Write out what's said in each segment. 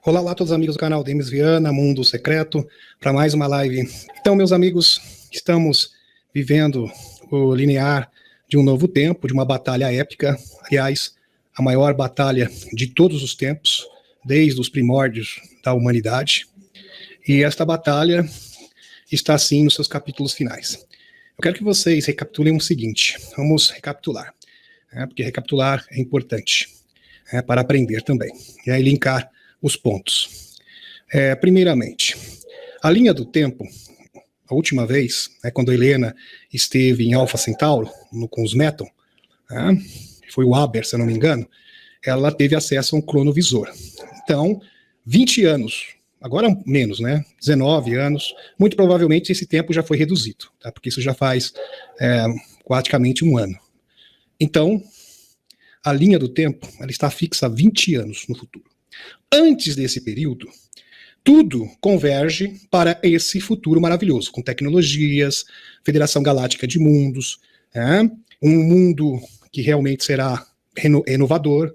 Olá, olá a todos os amigos do canal Demis Viana, Mundo Secreto, para mais uma live. Então, meus amigos, estamos vivendo o linear de um novo tempo, de uma batalha épica, aliás, a maior batalha de todos os tempos, desde os primórdios da humanidade. E esta batalha está, sim, nos seus capítulos finais. Eu quero que vocês recapitulem o seguinte, vamos recapitular, porque recapitular é importante, para aprender também, e aí linkar os pontos. Primeiramente, a linha do tempo, a última vez, quando a Helena esteve em Alpha Centauro, com os Meton, foi o Aber, se eu não me engano, ela teve acesso a um cronovisor. Então, 20 anos, agora menos, 19 anos, muito provavelmente esse tempo já foi reduzido, porque isso já faz praticamente um ano. Então, a linha do tempo ela está fixa há 20 anos no futuro. Antes desse período, tudo converge para esse futuro maravilhoso, com tecnologias, Federação Galáctica de Mundos, um mundo que realmente será renovador,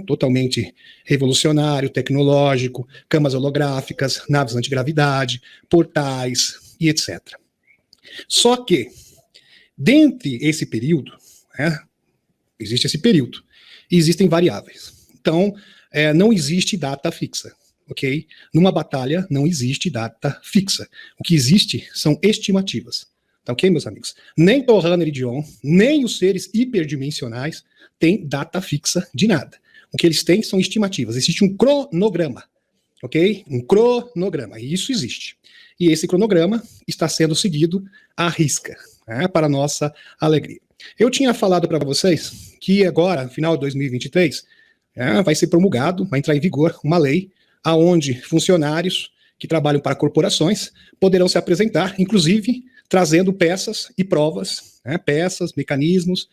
totalmente revolucionário, tecnológico, camas holográficas, naves antigravidade, portais e etc. Só que, dentre esse período, existe esse período, e existem variáveis. Então, não existe data fixa, ok? Numa batalha não existe data fixa. O que existe são estimativas, tá ok, meus amigos? Nem Torrunner e Dion, nem os seres hiperdimensionais têm data fixa de nada. O que eles têm são estimativas. Existe um cronograma, ok? Um cronograma, e isso existe. E esse cronograma está sendo seguido à risca, para nossa alegria. Eu tinha falado para vocês que agora, no final de 2023, vai ser promulgado, vai entrar em vigor uma lei aonde funcionários que trabalham para corporações poderão se apresentar, inclusive trazendo peças e provas, peças, mecanismos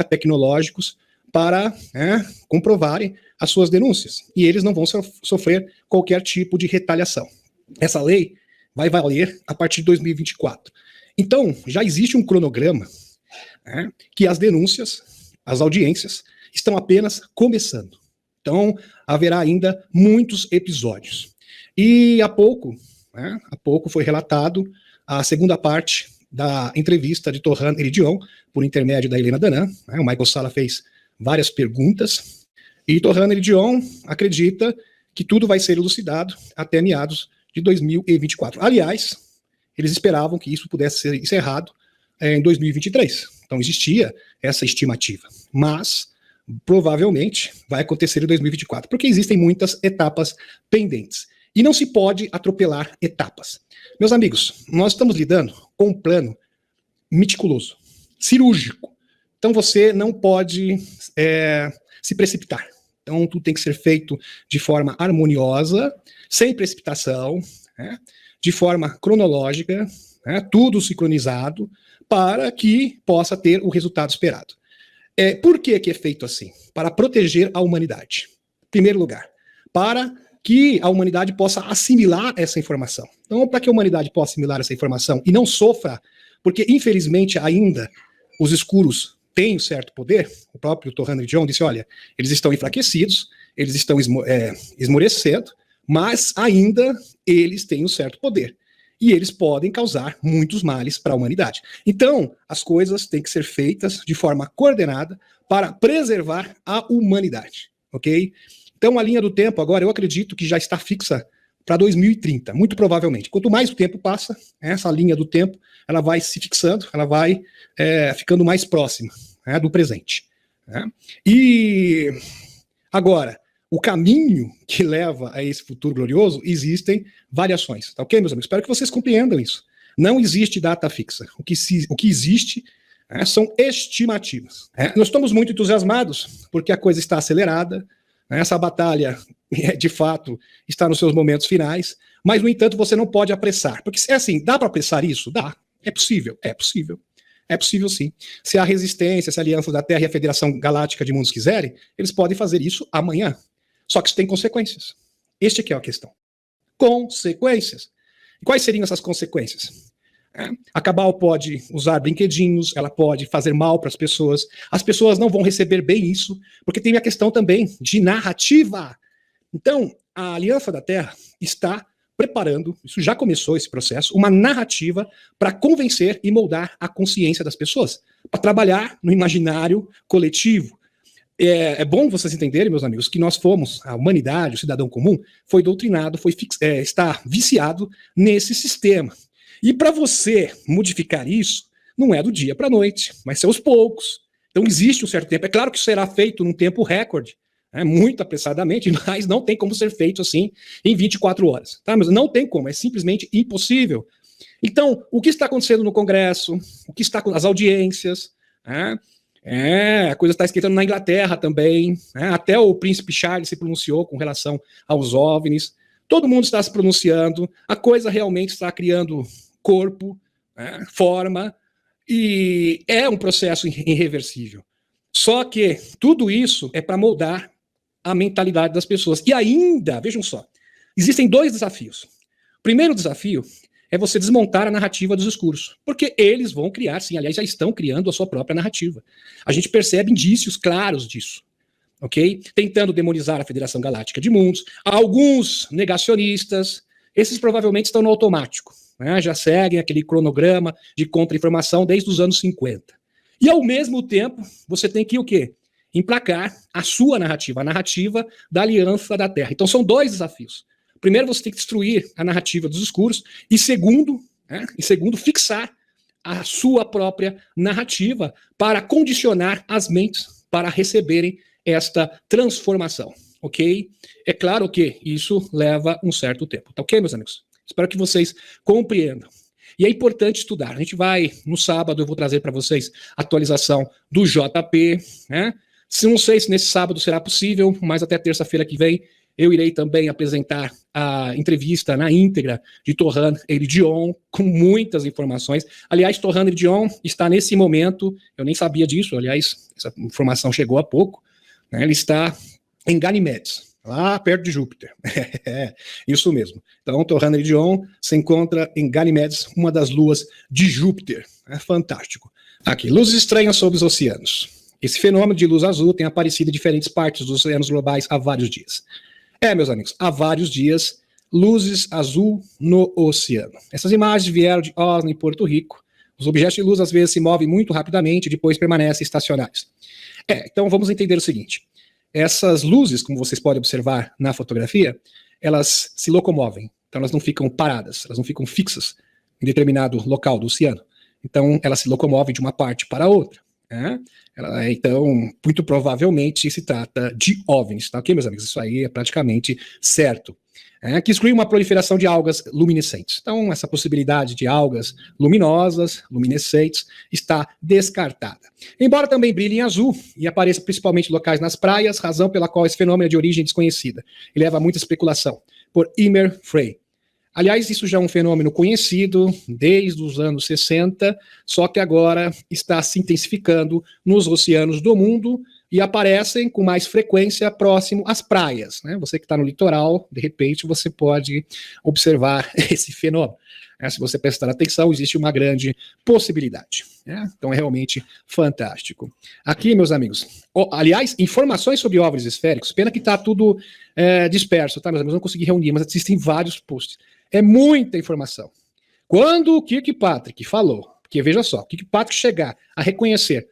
tecnológicos para comprovarem as suas denúncias. E eles não vão sofrer qualquer tipo de retaliação. Essa lei vai valer a partir de 2024. Então, já existe um cronograma que as denúncias, as audiências, estão apenas começando. Então, haverá ainda muitos episódios. E há pouco foi relatado a segunda parte da entrevista de Torrunner e Dion, por intermédio da Helena Danã. O Michael Salla fez várias perguntas, e Torrunner e Dion acredita que tudo vai ser elucidado até meados de 2024. Aliás, eles esperavam que isso pudesse ser encerrado em 2023. Então, existia essa estimativa. Mas provavelmente vai acontecer em 2024, porque existem muitas etapas pendentes. E não se pode atropelar etapas. Meus amigos, nós estamos lidando com um plano meticuloso, cirúrgico. Então você não pode se precipitar. Então tudo tem que ser feito de forma harmoniosa, sem precipitação, de forma cronológica, tudo sincronizado, para que possa ter o resultado esperado. Por que é feito assim? Para proteger a humanidade. Em primeiro lugar, para que a humanidade possa assimilar essa informação. Então, para que a humanidade possa assimilar essa informação e não sofra, porque infelizmente ainda os escuros têm um certo poder, o próprio Torrunner e Dion disse, olha, eles estão enfraquecidos, eles estão esmorecendo, mas ainda eles têm um certo poder. E eles podem causar muitos males para a humanidade. Então, as coisas têm que ser feitas de forma coordenada para preservar a humanidade, ok? Então, a linha do tempo, agora, eu acredito que já está fixa para 2030, muito provavelmente. Quanto mais o tempo passa, essa linha do tempo, ela vai se fixando, ela vai ficando mais próxima do presente. E, agora, o caminho que leva a esse futuro glorioso, existem variações, tá ok, meus amigos? Espero que vocês compreendam isso. Não existe data fixa. O que existe são estimativas. Nós estamos muito entusiasmados porque a coisa está acelerada, essa batalha, de fato, está nos seus momentos finais, mas, no entanto, você não pode apressar. Porque, assim, dá para apressar isso? Dá. É possível? É possível. É possível sim. Se a Resistência, se a Aliança da Terra e a Federação Galáctica de Mundos quiserem, eles podem fazer isso amanhã. Só que isso tem consequências. Este aqui é a questão. Consequências. E quais seriam essas consequências? A Cabal pode usar brinquedinhos, ela pode fazer mal para as pessoas não vão receber bem isso, porque tem a questão também de narrativa. Então, a Aliança da Terra está preparando, isso já começou esse processo, uma narrativa para convencer e moldar a consciência das pessoas, para trabalhar no imaginário coletivo. É bom vocês entenderem, meus amigos, que nós fomos, a humanidade, o cidadão comum, foi doutrinado, está viciado nesse sistema. E para você modificar isso, não é do dia para a noite, vai ser aos poucos. Então existe um certo tempo. É claro que isso será feito num tempo recorde, muito apressadamente, mas não tem como ser feito assim em 24 horas. Tá? Mas não tem como, é simplesmente impossível. Então, o que está acontecendo no Congresso, o que está com as audiências, a coisa está esquentando na Inglaterra também, até o príncipe Charles se pronunciou com relação aos OVNIs, todo mundo está se pronunciando, a coisa realmente está criando corpo, forma, e é um processo irreversível. Só que tudo isso é para moldar a mentalidade das pessoas. E ainda, vejam só, existem 2 desafios. O primeiro desafio é você desmontar a narrativa dos escuros, porque eles vão criar, sim, aliás, já estão criando a sua própria narrativa. A gente percebe indícios claros disso, ok? Tentando demonizar a Federação Galáctica de Mundos, alguns negacionistas, esses provavelmente estão no automático, já seguem aquele cronograma de contra-informação desde os anos 50. E, ao mesmo tempo, você tem que o quê? Emplacar a sua narrativa, a narrativa da Aliança da Terra. Então, são 2 desafios. Primeiro, você tem que destruir a narrativa dos escuros, e segundo, fixar a sua própria narrativa para condicionar as mentes para receberem esta transformação, ok? É claro que isso leva um certo tempo, tá ok, meus amigos? Espero que vocês compreendam. E é importante estudar. A gente vai, no sábado, eu vou trazer para vocês a atualização do JP, Não sei se nesse sábado será possível, mas até terça-feira que vem eu irei também apresentar a entrevista na íntegra de Torran Eridion, com muitas informações. Aliás, Torran Eridion está nesse momento, eu nem sabia disso, aliás, essa informação chegou há pouco, ele está em Ganimedes, lá perto de Júpiter. Isso mesmo. Então, Torran Eridion se encontra em Ganimedes, uma das luas de Júpiter. É fantástico. Aqui, luzes estranhas sobre os oceanos. Esse fenômeno de luz azul tem aparecido em diferentes partes dos oceanos globais há vários dias. Meus amigos, há vários dias, luzes azul no oceano. Essas imagens vieram de Oslo, em Porto Rico. Os objetos de luz às vezes se movem muito rapidamente e depois permanecem estacionários. Então vamos entender o seguinte. Essas luzes, como vocês podem observar na fotografia, elas se locomovem. Então elas não ficam paradas, elas não ficam fixas em determinado local do oceano. Então elas se locomovem de uma parte para a outra. Então, muito provavelmente se trata de OVNIs, tá ok, meus amigos? Isso aí é praticamente certo. Que exclui uma proliferação de algas luminescentes. Então, essa possibilidade de algas luminosas, luminescentes, está descartada. Embora também brilhe em azul e apareça principalmente em locais nas praias, razão pela qual esse fenômeno é de origem desconhecida e leva a muita especulação, por Emer Frey. Aliás, isso já é um fenômeno conhecido desde os anos 60, só que agora está se intensificando nos oceanos do mundo e aparecem com mais frequência próximo às praias. Você que está no litoral, de repente, você pode observar esse fenômeno. Se você prestar atenção, existe uma grande possibilidade. Então é realmente fantástico. Aqui, meus amigos, aliás, informações sobre OVNIs esféricos, pena que está tudo disperso, tá, meus amigos? Não consegui reunir, mas existem vários posts. É muita informação. Quando o Kirkpatrick falou, porque veja só, o Kirkpatrick chegar a reconhecer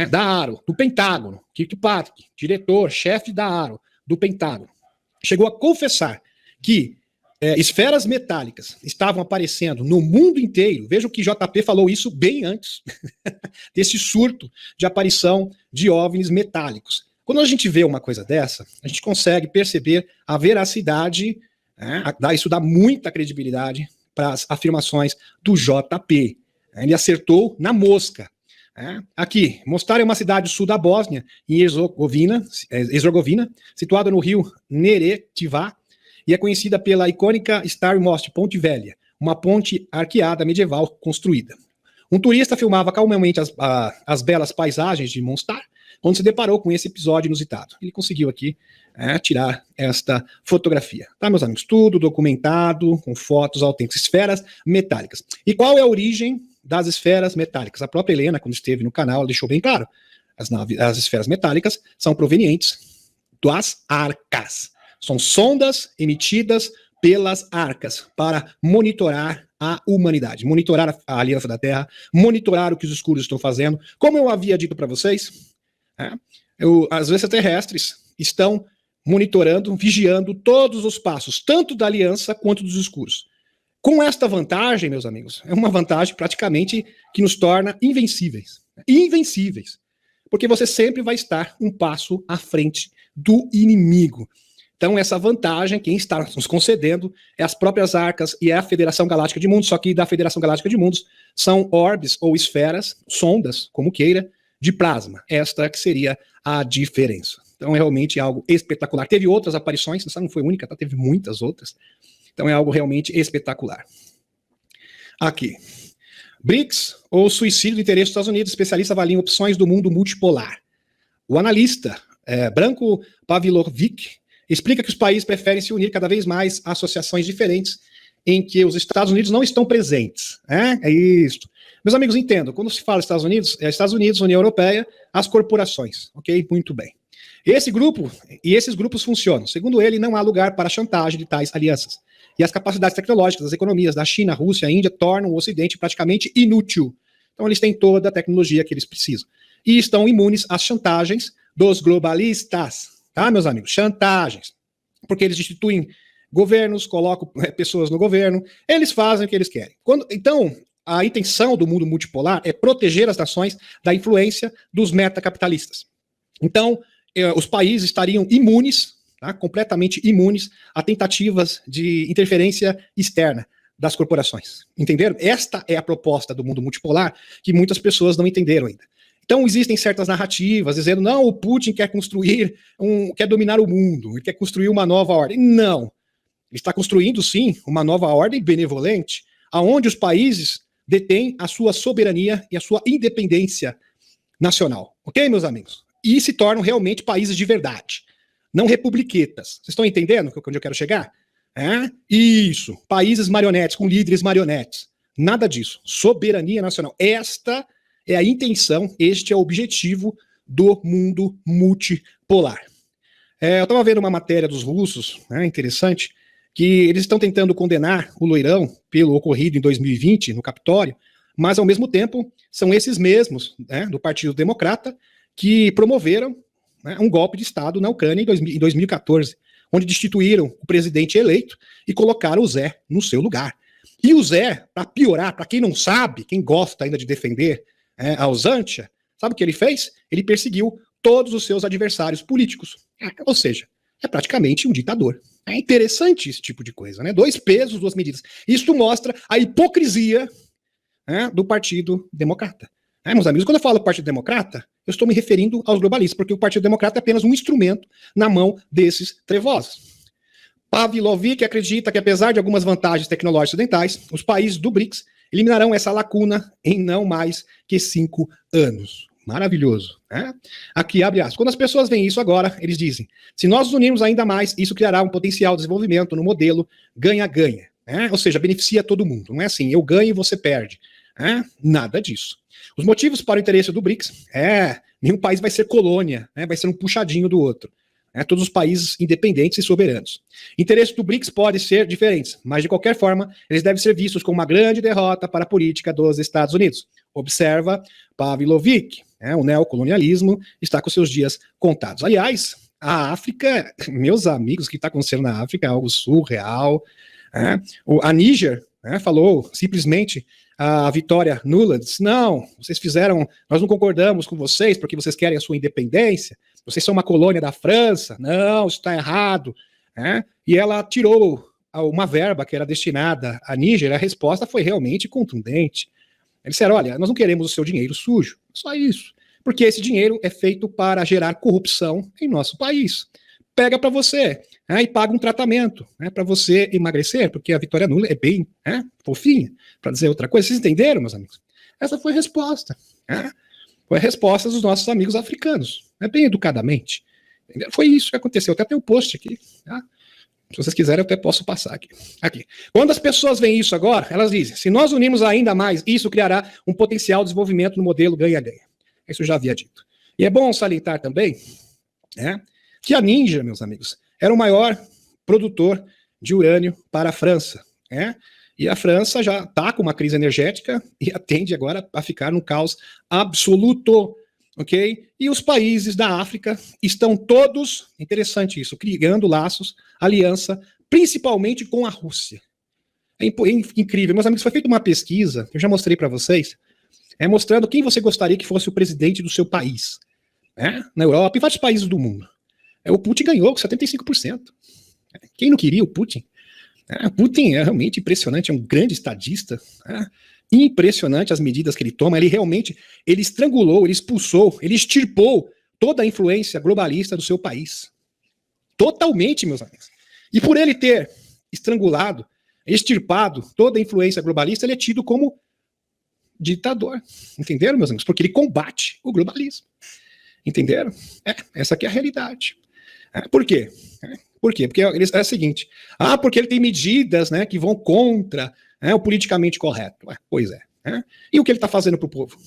da AARO, do Pentágono, Kirkpatrick, diretor, chefe da AARO, do Pentágono, chegou a confessar que esferas metálicas estavam aparecendo no mundo inteiro. Vejam que JP falou isso bem antes desse surto de aparição de OVNIs metálicos. Quando a gente vê uma coisa dessa, a gente consegue perceber a veracidade. Isso dá muita credibilidade para as afirmações do JP. Ele acertou na mosca. Aqui, Mostar é uma cidade sul da Bósnia, em Herzegovina, situada no rio Neretva, e é conhecida pela icônica Starmost Ponte Velha, uma ponte arqueada medieval construída. Um turista filmava calmamente as belas paisagens de Mostar, quando se deparou com esse episódio inusitado. Ele conseguiu aqui tirar esta fotografia. Tá, meus amigos? Tudo documentado, com fotos autênticas, esferas metálicas. E qual é a origem das esferas metálicas? A própria Helena, quando esteve no canal, ela deixou bem claro. As esferas metálicas são provenientes das arcas. São sondas emitidas pelas arcas para monitorar a humanidade, monitorar a aliança da Terra, monitorar o que os escuros estão fazendo. Como eu havia dito para vocês, as extraterrestres estão monitorando, vigiando todos os passos, tanto da aliança quanto dos escuros. Com esta vantagem, meus amigos, é uma vantagem praticamente que nos torna invencíveis. Invencíveis. Porque você sempre vai estar um passo à frente do inimigo. Então, essa vantagem, quem está nos concedendo é as próprias arcas e é a Federação Galáctica de Mundos, só que da Federação Galáctica de Mundos são orbes ou esferas, sondas, como queira, de plasma. Esta que seria a diferença. Então, é realmente algo espetacular. Teve outras aparições, essa não foi única, tá? Teve muitas outras. Então, é algo realmente espetacular. Aqui. BRICS, ou suicídio do interesse dos Estados Unidos, especialista avalia opções do mundo multipolar. O analista Branko Pavlovic explica que os países preferem se unir cada vez mais a associações diferentes em que os Estados Unidos não estão presentes. É isso. Meus amigos, entendam, quando se fala Estados Unidos, União Europeia, as corporações, ok? Muito bem. Esses grupos funcionam. Segundo ele, não há lugar para chantagem de tais alianças. E as capacidades tecnológicas das economias da China, Rússia e Índia tornam o Ocidente praticamente inútil. Então eles têm toda a tecnologia que eles precisam. E estão imunes às chantagens dos globalistas. Tá, meus amigos? Chantagens. Porque eles instituem governos, colocam pessoas no governo, eles fazem o que eles querem. Então, a intenção do mundo multipolar é proteger as nações da influência dos metacapitalistas. Então, os países estariam imunes, tá, completamente imunes a tentativas de interferência externa das corporações. Entenderam? Esta é a proposta do mundo multipolar que muitas pessoas não entenderam ainda. Então existem certas narrativas dizendo, não, o Putin quer quer dominar o mundo, ele quer construir uma nova ordem. Não. Ele está construindo, sim, uma nova ordem benevolente, aonde os países detêm a sua soberania e a sua independência nacional. Ok, meus amigos? E se tornam realmente países de verdade, não republiquetas. Vocês estão entendendo onde eu quero chegar? Isso. Países marionetes, com líderes marionetes. Nada disso. Soberania nacional. Esta é a intenção, este é o objetivo do mundo multipolar. Eu estava vendo uma matéria dos russos, interessante, que eles estão tentando condenar o Loirão pelo ocorrido em 2020 no Capitólio, mas ao mesmo tempo são esses mesmos do Partido Democrata que promoveram um golpe de Estado na Ucrânia em 2014, onde destituíram o presidente eleito e colocaram o Zé no seu lugar. E o Zé, para piorar, para quem não sabe, quem gosta ainda de defender a Usantia, sabe o que ele fez? Ele perseguiu todos os seus adversários políticos. Ou seja, é praticamente um ditador. É interessante esse tipo de coisa, né? 2 pesos, 2 medidas. Isso mostra a hipocrisia do Partido Democrata. Meus amigos, quando eu falo Partido Democrata, eu estou me referindo aos globalistas, porque o Partido Democrata é apenas um instrumento na mão desses trevosos. Pavlovic acredita que, apesar de algumas vantagens tecnológicas ocidentais, os países do BRICS eliminarão essa lacuna em não mais que 5 anos. Maravilhoso. Aqui, abre aspas. Quando as pessoas veem isso agora, eles dizem, se nós nos unirmos ainda mais, isso criará um potencial de desenvolvimento no modelo ganha-ganha. Ou seja, beneficia todo mundo. Não é assim, eu ganho e você perde. Nada disso. Os motivos para o interesse do BRICS nenhum país vai ser colônia, vai ser um puxadinho do outro. Todos os países independentes e soberanos. Interesses do BRICS podem ser diferentes, mas de qualquer forma, eles devem ser vistos como uma grande derrota para a política dos Estados Unidos. Observa Pavlovic. O neocolonialismo está com seus dias contados. Aliás, a África, meus amigos, o que está acontecendo na África é algo surreal. A Níger falou simplesmente a vitória nula, disse, não, vocês fizeram, nós não concordamos com vocês porque vocês querem a sua independência, vocês são uma colônia da França, não, isso está errado. E ela tirou uma verba que era destinada à Níger, a resposta foi realmente contundente. Eles disseram, olha, nós não queremos o seu dinheiro sujo, só isso, porque esse dinheiro é feito para gerar corrupção em nosso país. Pega para você e paga um tratamento para você emagrecer, porque a vitória nula é bem fofinha, para dizer outra coisa. Vocês entenderam, meus amigos? Essa foi a resposta. Foi a resposta dos nossos amigos africanos, bem educadamente. Entendeu? Foi isso que aconteceu. Até tem um post aqui. Se vocês quiserem, eu até posso passar aqui. Quando as pessoas veem isso agora, elas dizem, se nós unirmos ainda mais, isso criará um potencial de desenvolvimento no modelo ganha-ganha. Isso eu já havia dito. E é bom salientar também que a Ninja, meus amigos, era o maior produtor de urânio para a França, né? E a França já está com uma crise energética e tende agora a ficar num caos absoluto, ok? E os países da África estão todos, interessante isso, criando laços, aliança, principalmente com a Rússia. É incrível. Meus amigos, foi feita uma pesquisa, que eu já mostrei para vocês, mostrando quem você gostaria que fosse o presidente do seu país, né? Na Europa e vários países do mundo. O Putin ganhou com 75%. Quem não queria o Putin? Putin é realmente impressionante, é um grande estadista, né? Impressionante as medidas que ele toma. Ele realmente, ele estrangulou, ele expulsou, ele extirpou toda a influência globalista do seu país. Totalmente, meus amigos. E por ele ter estrangulado, extirpado toda a influência globalista, ele é tido como ditador. Entenderam, meus amigos? Porque ele combate o globalismo. Entenderam? Essa aqui é a realidade. Por quê? Por quê? Porque é o seguinte, porque ele tem medidas, né, que vão contra, né, o politicamente correto. Pois é. Né? E o que ele está fazendo para o povo?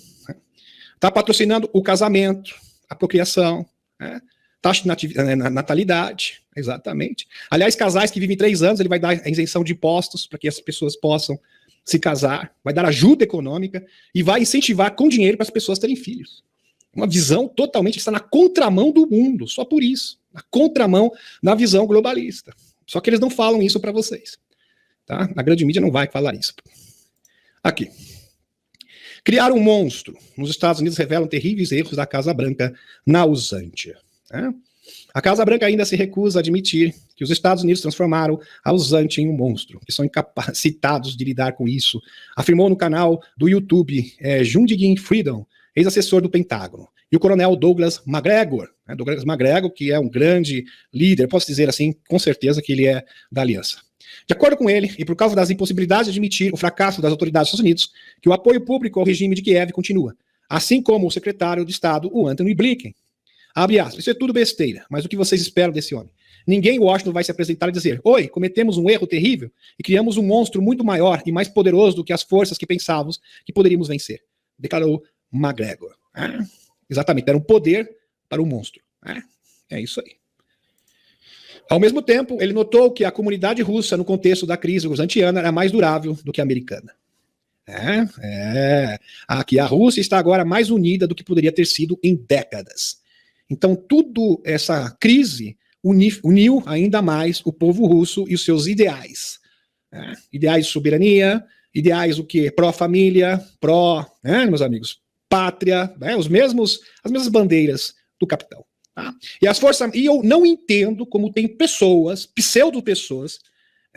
Está patrocinando o casamento, a procriação, né? Taxa de natalidade, exatamente. Aliás, casais que vivem 3 anos, ele vai dar a isenção de impostos para que as pessoas possam se casar, vai dar ajuda econômica e vai incentivar com dinheiro para as pessoas terem filhos. Uma visão totalmente que está na contramão do mundo, só por isso. Na contramão da visão globalista. Só que eles não falam isso para vocês. Tá? A grande mídia não vai falar isso. Aqui. Criar um monstro nos Estados Unidos revelam terríveis erros da Casa Branca na Usandia. Né? A Casa Branca ainda se recusa a admitir que os Estados Unidos transformaram a Usandia em um monstro, que são incapacitados de lidar com isso, afirmou no canal do YouTube Jundigin Freedom, ex-assessor do Pentágono, e o coronel Douglas Macgregor, né? Douglas Macgregor, que é um grande líder, posso dizer assim, com certeza que ele é da aliança. De acordo com ele, e por causa das impossibilidades de admitir o fracasso das autoridades dos Estados Unidos, que o apoio público ao regime de Kiev continua, assim como o secretário de Estado, o Antony Blinken. Abre aspas, isso é tudo besteira, mas o que vocês esperam desse homem? Ninguém em Washington vai se apresentar e dizer, oi, cometemos um erro terrível e criamos um monstro muito maior e mais poderoso do que as forças que pensávamos que poderíamos vencer, declarou Macgregor. Exatamente, era um poder para um monstro. É isso aí. Ao mesmo tempo, ele notou que a comunidade russa, no contexto da crise usantiana, era mais durável do que a americana. Aqui a Rússia está agora mais unida do que poderia ter sido em décadas. Então, tudo essa crise uniu ainda mais o povo russo e os seus ideais. Ideais de soberania, ideais o quê? Pró-família, meus amigos, pátria, as mesmas bandeiras do capitão. Tá? E eu não entendo como tem pessoas, pseudo-pessoas,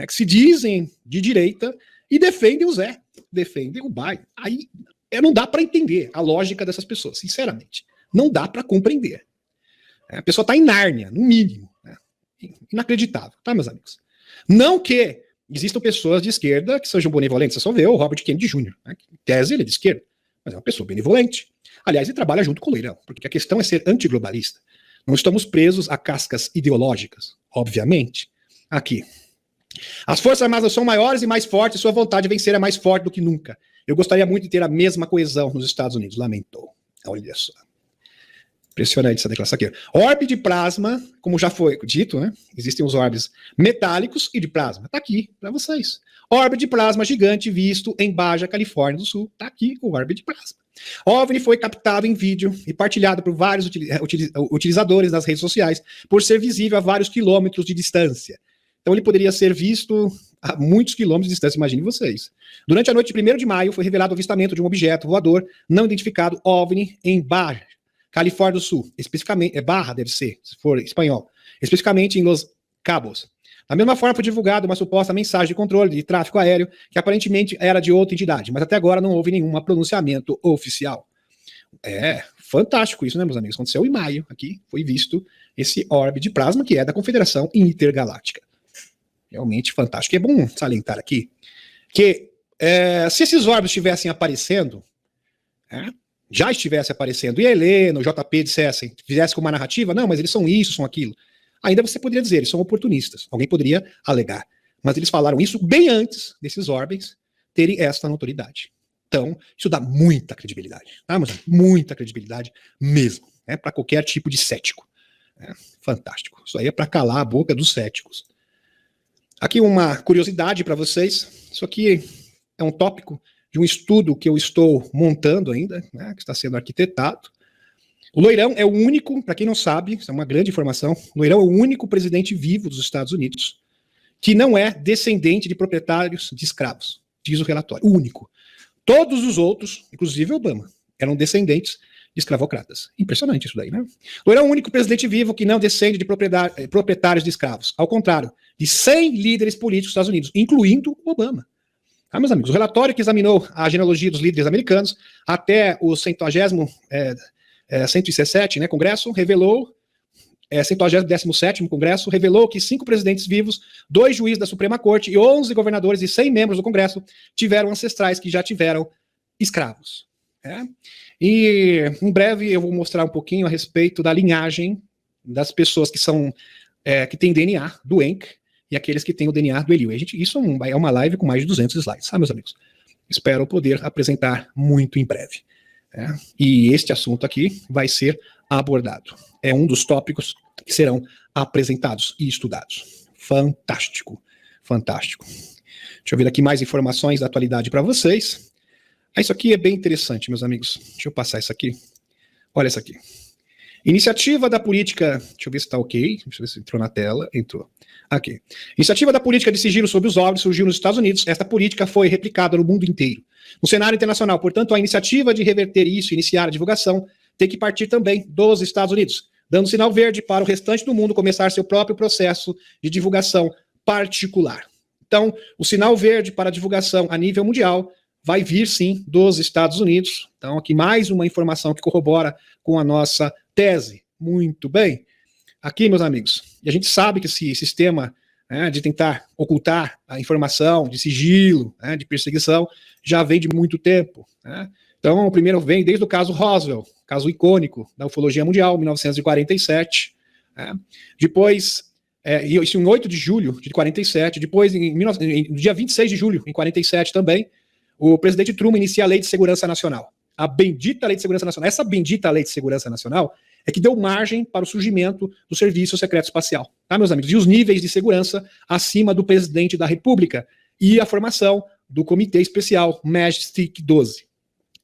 que se dizem de direita e defendem o Zé, defendem o Biden. Aí não dá para entender a lógica dessas pessoas, sinceramente. Não dá para compreender. A pessoa está em Nárnia, no mínimo. Né? Inacreditável, tá, meus amigos? Não que existam pessoas de esquerda que sejam benevolentes. Você só vê o Robert Kennedy Jr., né? Em tese, ele é de esquerda, mas é uma pessoa benevolente. Aliás, ele trabalha junto com o Leirão, porque a questão é ser antiglobalista. Não estamos presos a cascas ideológicas, obviamente. Aqui. As Forças Armadas são maiores e mais fortes, e sua vontade de vencer é mais forte do que nunca. Eu gostaria muito de ter a mesma coesão nos Estados Unidos, lamentou. Olha só. Impressionante essa declaração aqui. Orbe de plasma, como já foi dito, né? Existem os orbes metálicos e de plasma. Tá aqui para vocês. Orbe de plasma gigante visto em Baja Califórnia do Sul. Tá aqui o orbe de plasma. OVNI foi captado em vídeo e partilhado por vários utilizadores nas redes sociais por ser visível a vários quilômetros de distância. Então ele poderia ser visto a muitos quilômetros de distância, imagine vocês. Durante a noite de 1º de maio foi revelado o avistamento de um objeto voador não identificado OVNI em Baja, Califórnia do Sul, especificamente, Barra deve ser, se for espanhol, especificamente em Los Cabos. Da mesma forma, foi divulgada uma suposta mensagem de controle de tráfego aéreo que aparentemente era de outra entidade, mas até agora não houve nenhum pronunciamento oficial. Fantástico isso, né, meus amigos? Aconteceu em maio, aqui foi visto esse orbe de plasma que é da Confederação Intergaláctica. Realmente fantástico. E é bom salientar aqui que se esses orbes estivessem aparecendo, já estivesse aparecendo, e a Helena, o JP dissessem, fizesse com uma narrativa, não, mas eles são isso, são aquilo. Ainda você poderia dizer, eles são oportunistas. Alguém poderia alegar. Mas eles falaram isso bem antes desses orbes terem esta notoriedade. Então, isso dá muita credibilidade. Tá, mas muita credibilidade mesmo. Para qualquer tipo de cético. Fantástico. Isso aí é para calar a boca dos céticos. Aqui uma curiosidade para vocês. Isso aqui é um tópico de um estudo que eu estou montando ainda, que está sendo arquitetado. O Loirão é o único, para quem não sabe, isso é uma grande informação, o Loirão é o único presidente vivo dos Estados Unidos que não é descendente de proprietários de escravos, diz o relatório. O único. Todos os outros, inclusive Obama, eram descendentes de escravocratas. Impressionante isso daí, né? Loirão é o único presidente vivo que não descende de proprietários de escravos. Ao contrário, de 100 líderes políticos dos Estados Unidos, incluindo Obama. Meus amigos, o relatório que examinou a genealogia dos líderes americanos até o 117, né, Congresso, revelou, 117º Congresso, revelou que 5 presidentes vivos, 2 juízes da Suprema Corte e 11 governadores e 100 membros do Congresso tiveram ancestrais que já tiveram escravos. E em breve eu vou mostrar um pouquinho a respeito da linhagem das pessoas que são que têm DNA do ENC e aqueles que têm o DNA do Eliu. Isso é uma live com mais de 200 slides, meus amigos? Espero poder apresentar muito em breve. E este assunto aqui vai ser abordado. É um dos tópicos que serão apresentados e estudados. Fantástico, fantástico. Deixa eu ver aqui mais informações da atualidade para vocês. Isso aqui é bem interessante, meus amigos. Deixa eu passar isso aqui. Olha isso aqui. Iniciativa da política... Deixa eu ver se está ok. Deixa eu ver se entrou na tela. Entrou. Aqui. Iniciativa da política de sigilo sobre os OVNIs surgiu nos Estados Unidos. Esta política foi replicada no mundo inteiro. No cenário internacional, portanto, a iniciativa de reverter isso e iniciar a divulgação tem que partir também dos Estados Unidos, dando sinal verde para o restante do mundo começar seu próprio processo de divulgação particular. Então, o sinal verde para a divulgação a nível mundial vai vir, sim, dos Estados Unidos. Então, aqui mais uma informação que corrobora com a nossa tese. Muito bem. Aqui, meus amigos, e a gente sabe que esse sistema de tentar ocultar a informação, de sigilo, de perseguição, já vem de muito tempo. Então, o primeiro vem desde o caso Roswell, caso icônico da ufologia mundial, 1947. Depois, isso em 8 de julho de 47, depois, no dia 26 de julho, em 47 também, o presidente Truman inicia a Lei de Segurança Nacional. A bendita Lei de Segurança Nacional. Essa bendita Lei de Segurança Nacional é que deu margem para o surgimento do Serviço Secreto Espacial, meus amigos? E os níveis de segurança acima do presidente da República e a formação do Comitê Especial Majestic 12.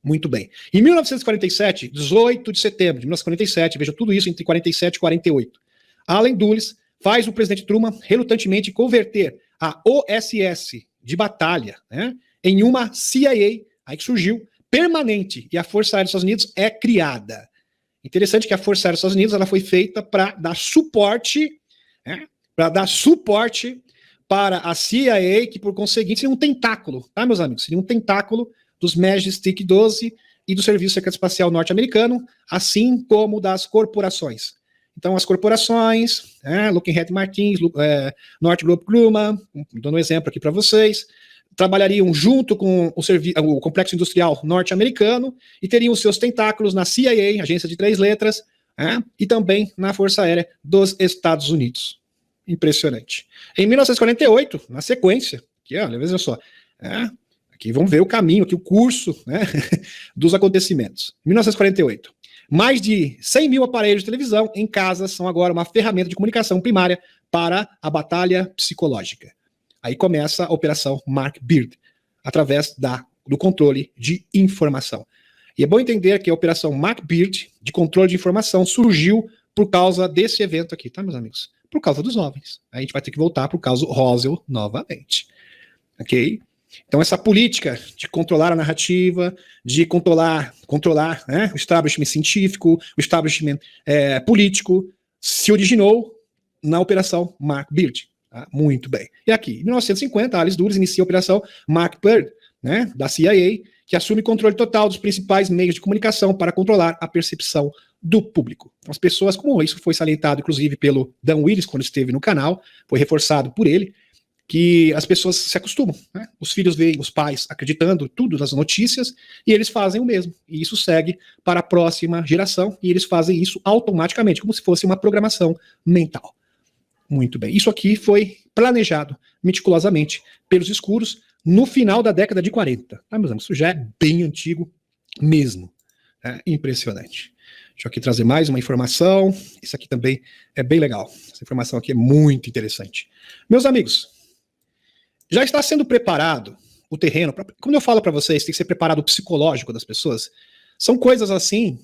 Muito bem. Em 1947, 18 de setembro de 1947, veja tudo isso entre 47 e 48, Allen Dulles faz o presidente Truman relutantemente converter a OSS de batalha em uma CIA, aí que surgiu, permanente, e a Força Aérea dos Estados Unidos é criada. Interessante que a Força Aérea dos Estados Unidos ela foi feita para dar suporte, para a CIA, que por conseguinte seria um tentáculo, meus amigos? Seria um tentáculo dos Majestic 12 e do Serviço Secreto Espacial norte-americano, assim como das corporações. Então, as corporações, Lockheed Martin, Northrop Grumman, dando um exemplo aqui para vocês, trabalhariam junto com o complexo industrial norte-americano e teriam seus tentáculos na CIA, agência de 3 letras, e também na Força Aérea dos Estados Unidos. Impressionante. Em 1948, na sequência, aqui, olha, veja só, aqui vamos ver o caminho, aqui o curso dos acontecimentos. 1948. Mais de 100 mil aparelhos de televisão em casa são agora uma ferramenta de comunicação primária para a batalha psicológica. Aí começa a Operação Mark Beard, através do controle de informação. E é bom entender que a Operação Mark Beard, de controle de informação, surgiu por causa desse evento aqui, meus amigos? Por causa dos OVNIs. Aí a gente vai ter que voltar para o caso Roswell novamente. Ok? Então, essa política de controlar a narrativa, de controlar o establishment científico, o establishment político, se originou na Operação Mark Beard. Muito bem. E aqui, em 1950, Alice Dulles inicia a Operação Mark Beard, da CIA, que assume controle total dos principais meios de comunicação para controlar a percepção do público. Então, as pessoas, como isso foi salientado, inclusive, pelo Dan Willis, quando esteve no canal, foi reforçado por ele, que as pessoas se acostumam. Os filhos veem os pais acreditando tudo nas notícias e eles fazem o mesmo. E isso segue para a próxima geração e eles fazem isso automaticamente, como se fosse uma programação mental. Muito bem. Isso aqui foi planejado meticulosamente pelos escuros no final da década de 40. Meus amigos, isso já é bem antigo mesmo. Impressionante. Deixa eu aqui trazer mais uma informação. Isso aqui também é bem legal. Essa informação aqui é muito interessante. Meus amigos, já está sendo preparado o terreno. Quando eu falo para vocês, tem que ser preparado o psicológico das pessoas. São coisas assim,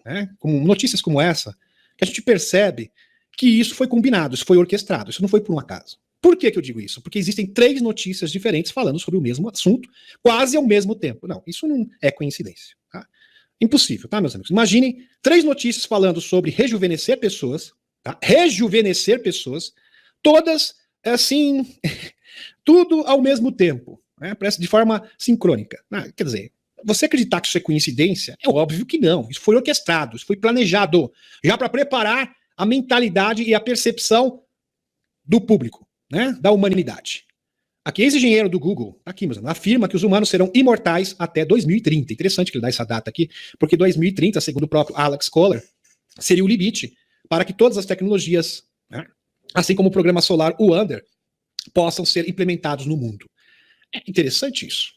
né, como notícias como essa, que a gente percebe que isso foi combinado, isso foi orquestrado, isso não foi por um acaso. Por que eu digo isso? Porque existem 3 notícias diferentes falando sobre o mesmo assunto, quase ao mesmo tempo. Não, isso não é coincidência. Tá? Impossível, tá, meus amigos? Imaginem 3 notícias falando sobre rejuvenescer pessoas, tá? Rejuvenescer pessoas, todas assim, tudo ao mesmo tempo, né? Parece de forma sincrônica. Quer dizer, você acreditar que isso é coincidência? É óbvio que não. Isso foi orquestrado, isso foi planejado, já para preparar a mentalidade e a percepção do público, né? Da humanidade. Aqui, ex-engenheiro do Google, aqui, meus amigos, afirma que os humanos serão imortais até 2030. Interessante que ele dá essa data aqui, porque 2030, segundo o próprio Alex Kohler, seria o limite para que todas as tecnologias, né, assim como o programa solar, o Under, possam ser implementados no mundo. É interessante isso.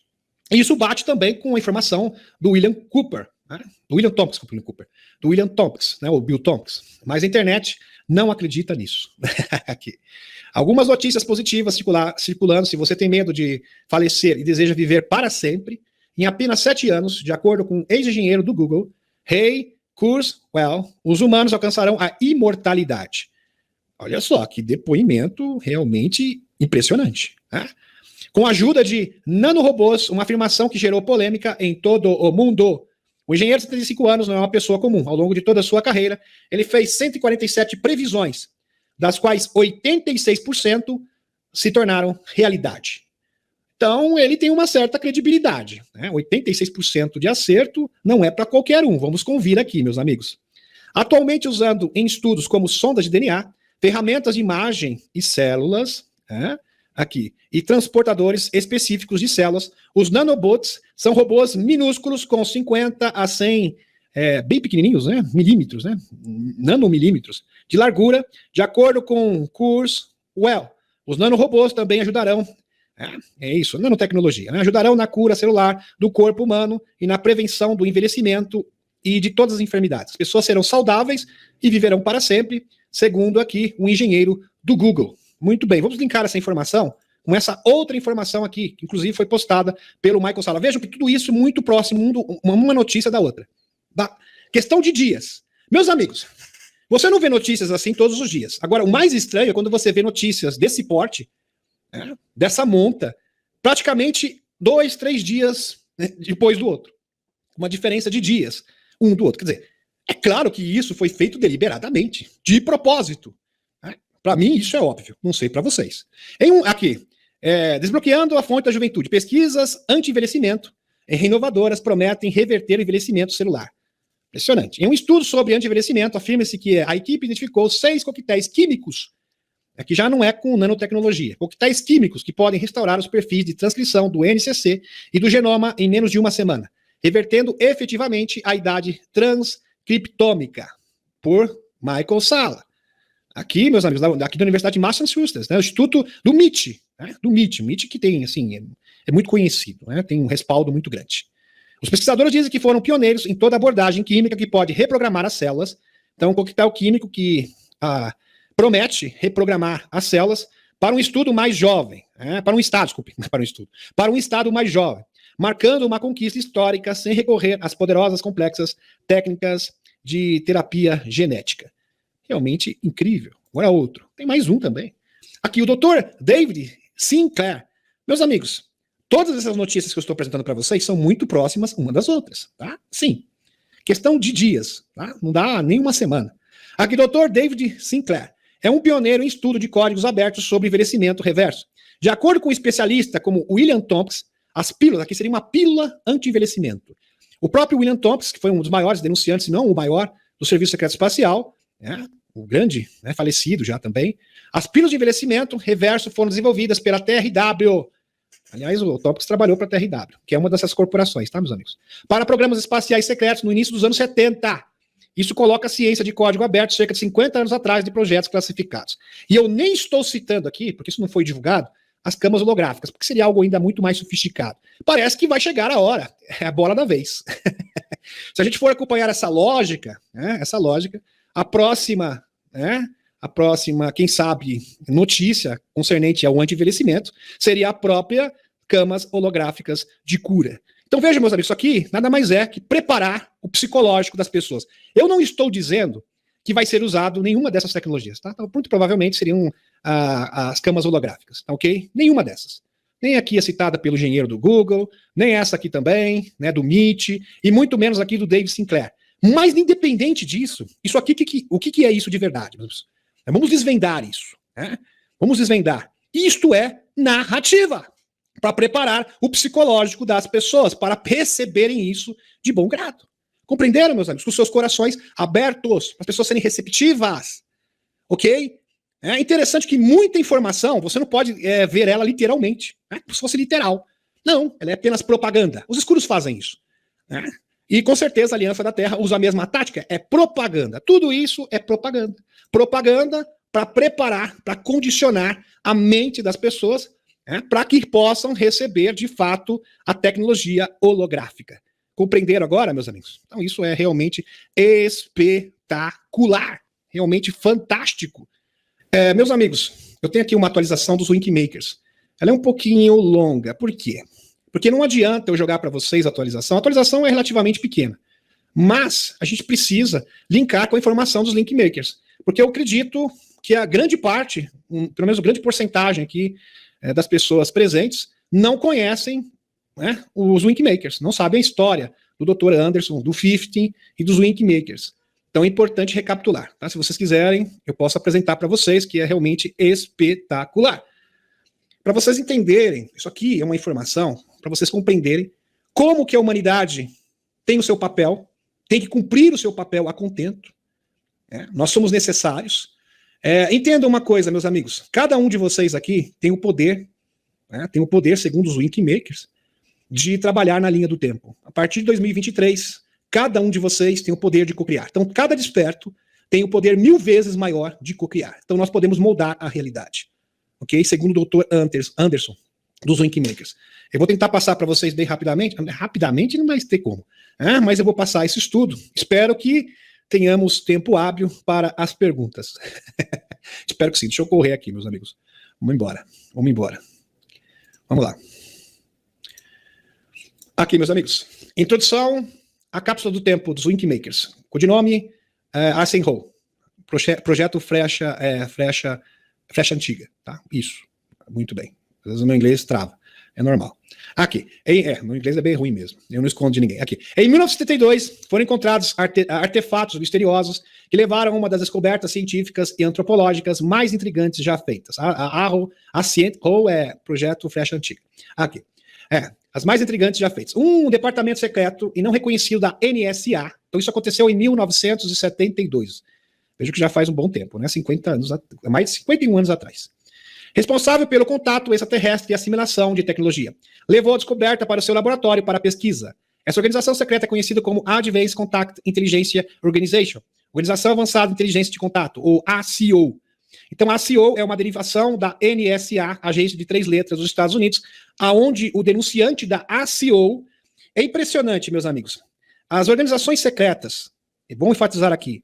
E isso bate também com a informação do William Cooper, né, do William Tompkins, né, o Bill Tompkins. Mas a internet não acredita nisso. Aqui. Algumas notícias positivas circulando. Se você tem medo de falecer e deseja viver para sempre, em apenas 7 anos, de acordo com o ex-engenheiro do Google, Ray Kurzweil, os humanos alcançarão a imortalidade. Olha só, que depoimento realmente impressionante. Né? Com a ajuda de nanorobôs, uma afirmação que gerou polêmica em todo o mundo. O engenheiro de 75 anos não é uma pessoa comum. Ao longo de toda a sua carreira, ele fez 147 previsões, das quais 86% se tornaram realidade. Então, ele tem uma certa credibilidade. Né? 86% de acerto não é para qualquer um. Vamos convir aqui, meus amigos. Atualmente usando em estudos como sondas de DNA, ferramentas de imagem e células, né? Aqui, e transportadores específicos de células, os nanobots são robôs minúsculos com 50 a 100 bem pequenininhos, né? Milímetros, né? Nanomilímetros de largura, de acordo com Kurzweil. Os nanorobôs também ajudarão, é isso, nanotecnologia, né? Ajudarão na cura celular do corpo humano e na prevenção do envelhecimento e de todas as enfermidades. As pessoas serão saudáveis e viverão para sempre, segundo aqui um engenheiro do Google. Muito bem, vamos linkar essa informação com essa outra informação aqui, que inclusive foi postada pelo Michael Salla. Vejam que tudo isso muito próximo, uma notícia da outra. Questão de dias. Meus amigos, você não vê notícias assim todos os dias. Agora, o mais estranho é quando você vê notícias desse porte, né, dessa monta, praticamente 2, 3 dias, né, depois do outro. Uma diferença de dias, um do outro. Quer dizer, é claro que isso foi feito deliberadamente, de propósito. Para mim, isso é óbvio. Não sei para vocês. Aqui, desbloqueando a fonte da juventude. Pesquisas anti-envelhecimento inovadoras prometem reverter o envelhecimento celular. Impressionante. Em um estudo sobre anti-envelhecimento, afirma-se que a equipe identificou 6 coquetéis químicos, que já não é com nanotecnologia, coquetéis químicos que podem restaurar os perfis de transcrição do NCC e do genoma em menos de uma semana, revertendo efetivamente a idade transcriptômica, por Michael Salla. Aqui, meus amigos, aqui da Universidade de Massachusetts, né, o Instituto do MIT, né, do MIT que tem, assim, é muito conhecido, né, tem um respaldo muito grande. Os pesquisadores dizem que foram pioneiros em toda abordagem química que pode reprogramar as células. Então, um coquetel químico que promete reprogramar as células para um estudo mais jovem, para um estado mais jovem, marcando uma conquista histórica sem recorrer às poderosas, complexas técnicas de terapia genética. Realmente incrível. Agora outro. Tem mais um também. Aqui o Dr. David Sinclair. Meus amigos, todas essas notícias que eu estou apresentando para vocês são muito próximas uma das outras, tá? Sim. Questão de dias, tá? Não dá nem uma semana. Aqui, Dr. David Sinclair é um pioneiro em estudo de códigos abertos sobre envelhecimento reverso. De acordo com um especialista como William Tompkins, as pílulas, aqui seria uma pílula anti-envelhecimento. O próprio William Tompkins, que foi um dos maiores denunciantes, se não o maior, do Serviço Secreto Espacial, o grande, falecido já também. As pílulas de envelhecimento reverso foram desenvolvidas pela TRW. Aliás, o Tompkins trabalhou para a TRW, que é uma dessas corporações, tá, meus amigos? Para programas espaciais secretos no início dos anos 70. Isso coloca a ciência de código aberto cerca de 50 anos atrás de projetos classificados. E eu nem estou citando aqui, porque isso não foi divulgado, as câmeras holográficas, porque seria algo ainda muito mais sofisticado. Parece que vai chegar a hora, é a bola da vez. Se a gente for acompanhar essa lógica, né, a próxima, quem sabe, notícia concernente ao anti-envelhecimento seria a própria camas holográficas de cura. Então veja, meus amigos, isso aqui nada mais é que preparar o psicológico das pessoas. Eu não estou dizendo que vai ser usado nenhuma dessas tecnologias, tá? Então, muito provavelmente seriam as camas holográficas, tá, ok? Nenhuma dessas. Nem aqui é citada pelo engenheiro do Google, nem essa aqui também, né, do Meet, e muito menos aqui do Dave Sinclair. Mas independente disso, isso aqui, o que é isso de verdade? Vamos desvendar isso, né? Vamos desvendar. Isto é narrativa, para preparar o psicológico das pessoas, para perceberem isso de bom grado. Compreenderam, meus amigos? Com seus corações abertos, para as pessoas serem receptivas. Ok? É interessante que muita informação, você não pode ver ela literalmente, né? Como se fosse literal. Não, ela é apenas propaganda. Os escuros fazem isso, né? E com certeza a Aliança da Terra usa a mesma tática, é propaganda. Tudo isso é propaganda. Propaganda para preparar, para condicionar a mente das pessoas, né, para que possam receber, de fato, a tecnologia holográfica. Compreenderam agora, meus amigos? Então isso é realmente espetacular, realmente fantástico. Meus amigos, eu tenho aqui uma atualização dos Winkmakers. Ela é um pouquinho longa. Por quê? Porque não adianta eu jogar para vocês a atualização. A atualização é relativamente pequena. Mas a gente precisa linkar com a informação dos Linkmakers. Porque eu acredito que a grande parte, pelo menos a grande porcentagem aqui das pessoas presentes, não conhecem, né, os Winkmakers, não sabem a história do Dr. Anderson, do 50 e dos Winkmakers. Então é importante recapitular. Tá? Se vocês quiserem, eu posso apresentar para vocês, que é realmente espetacular. Para vocês entenderem, isso aqui é uma informação para vocês compreenderem como que a humanidade tem o seu papel, tem que cumprir o seu papel a contento. Nós somos necessários. Entendam uma coisa, meus amigos, cada um de vocês aqui tem o poder, segundo os Winkmakers, de trabalhar na linha do tempo. A partir de 2023, cada um de vocês tem o poder de cocriar. Então, cada desperto tem o poder 1000 vezes maior de cocriar. Então, nós podemos moldar a realidade. Ok? Segundo o Dr. Anderson, dos Winkmakers. Eu vou tentar passar para vocês bem rapidamente. Rapidamente não vai ter como. Mas eu vou passar esse estudo. Espero que tenhamos tempo hábil para as perguntas. Espero que sim. Deixa eu correr aqui, meus amigos. Vamos embora. Vamos lá. Aqui, meus amigos. Introdução à cápsula do tempo dos Winkmakers. Codinome Eisenhower. Projeto Frecha Antiga. Tá? Isso. Muito bem. Às vezes o meu inglês trava. É normal. Aqui. Meu inglês é bem ruim mesmo. Eu não escondo de ninguém. Aqui. Em 1972, foram encontrados artefatos misteriosos que levaram a uma das descobertas científicas e antropológicas mais intrigantes já feitas. A Howe é Projeto Frecha Antiga. Aqui. As mais intrigantes já feitas. Um departamento secreto e não reconhecido da NSA. Então isso aconteceu em 1972. Vejo que já faz um bom tempo, né? 50 anos, mais de 51 anos atrás. Responsável pelo contato extraterrestre e assimilação de tecnologia. Levou a descoberta para o seu laboratório para pesquisa. Essa organização secreta é conhecida como Advanced Contact Intelligence Organization, Organização Avançada de Inteligência de Contato, ou ACO. Então, a ACO é uma derivação da NSA, agência de 3 letras dos Estados Unidos, aonde o denunciante da ACO é impressionante, meus amigos. As organizações secretas, é bom enfatizar aqui,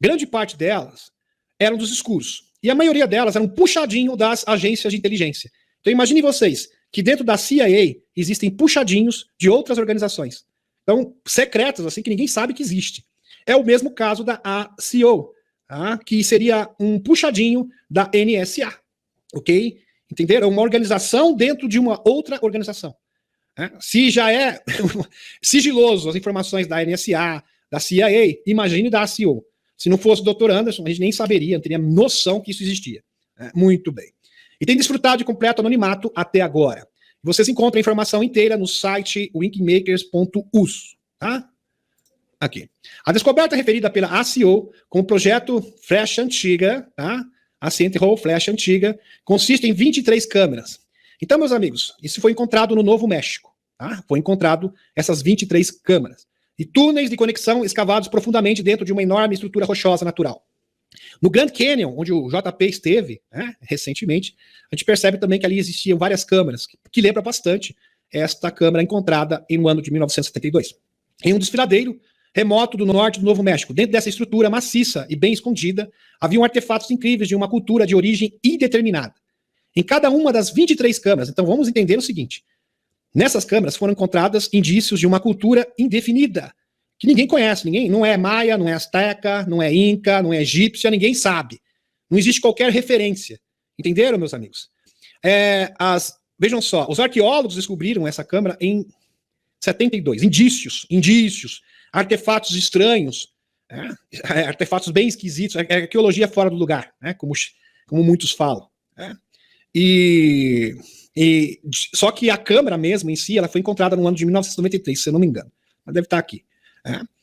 grande parte delas eram dos escuros. E a maioria delas eram puxadinho das agências de inteligência. Então imaginem vocês que dentro da CIA existem puxadinhos de outras organizações. Então, secretas, assim, que ninguém sabe que existe. É o mesmo caso da ACO, tá? Que seria um puxadinho da NSA. Ok? Entenderam? É uma organização dentro de uma outra organização. Se já é sigiloso as informações da NSA, da CIA, imagine da ACO. Se não fosse o Dr. Anderson, a gente nem saberia, não teria noção que isso existia. Muito bem. E tem desfrutado de completo anonimato até agora. Vocês encontram a informação inteira no site winkmakers.us. Tá? Aqui. A descoberta referida pela ACO como projeto Frecha Antiga, tá? A Eisenhower Frecha Antiga, consiste em 23 câmeras. Então, meus amigos, isso foi encontrado no Novo México. Tá? Foi encontrado essas 23 câmeras. E túneis de conexão escavados profundamente dentro de uma enorme estrutura rochosa natural. No Grand Canyon, onde o JP esteve, né, recentemente, a gente percebe também que ali existiam várias câmeras, que lembra bastante esta câmera encontrada no ano de 1972. Em um desfiladeiro remoto do norte do Novo México, dentro dessa estrutura maciça e bem escondida, haviam artefatos incríveis de uma cultura de origem indeterminada. Em cada uma das 23 câmaras, então vamos entender o seguinte, nessas câmaras foram encontrados indícios de uma cultura indefinida, que ninguém conhece, não é maia, não é asteca, não é inca, não é egípcia, ninguém sabe. Não existe qualquer referência. Entenderam, meus amigos? Vejam só, os arqueólogos descobriram essa câmara em 72. Indícios, artefatos estranhos, artefatos bem esquisitos, arqueologia fora do lugar, né, como muitos falam. Só que a câmara mesmo em si, ela foi encontrada no ano de 1993, se eu não me engano. Ela deve estar aqui.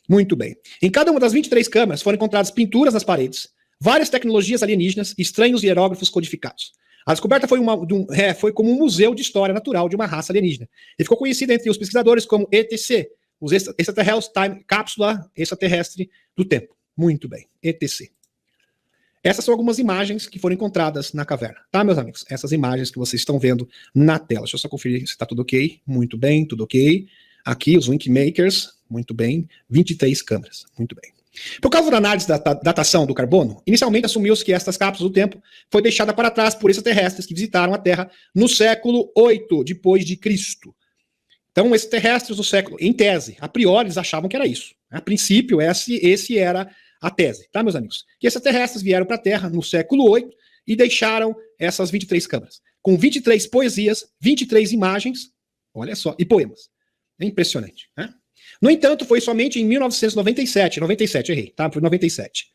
Muito bem. Em cada uma das 23 câmaras foram encontradas pinturas nas paredes, várias tecnologias alienígenas e estranhos hieróglifos codificados. A descoberta foi como um museu de história natural de uma raça alienígena. E ficou conhecida entre os pesquisadores como ETC, os Extraterrestrial Time, Cápsula Extraterrestre do Tempo. Muito bem, ETC. Essas são algumas imagens que foram encontradas na caverna, tá, meus amigos? Essas imagens que vocês estão vendo na tela. Deixa eu só conferir se está tudo ok. Muito bem, tudo ok. Aqui, os Winkmakers, muito bem. 23 câmeras, muito bem. Por causa da análise da datação do carbono, inicialmente assumiu-se que estas cápsulas do tempo foi deixada para trás por extraterrestres que visitaram a Terra no século VIII depois de Cristo. Então, extraterrestres do século, em tese, a priori eles achavam que era isso. A princípio, esse era a tese, tá, meus amigos? Que extraterrestres vieram para a Terra no século VIII e deixaram essas 23 câmaras, com 23 poesias, 23 imagens, olha só, e poemas. É impressionante, né? No entanto, foi somente em 97, errei, tá? Foi 97,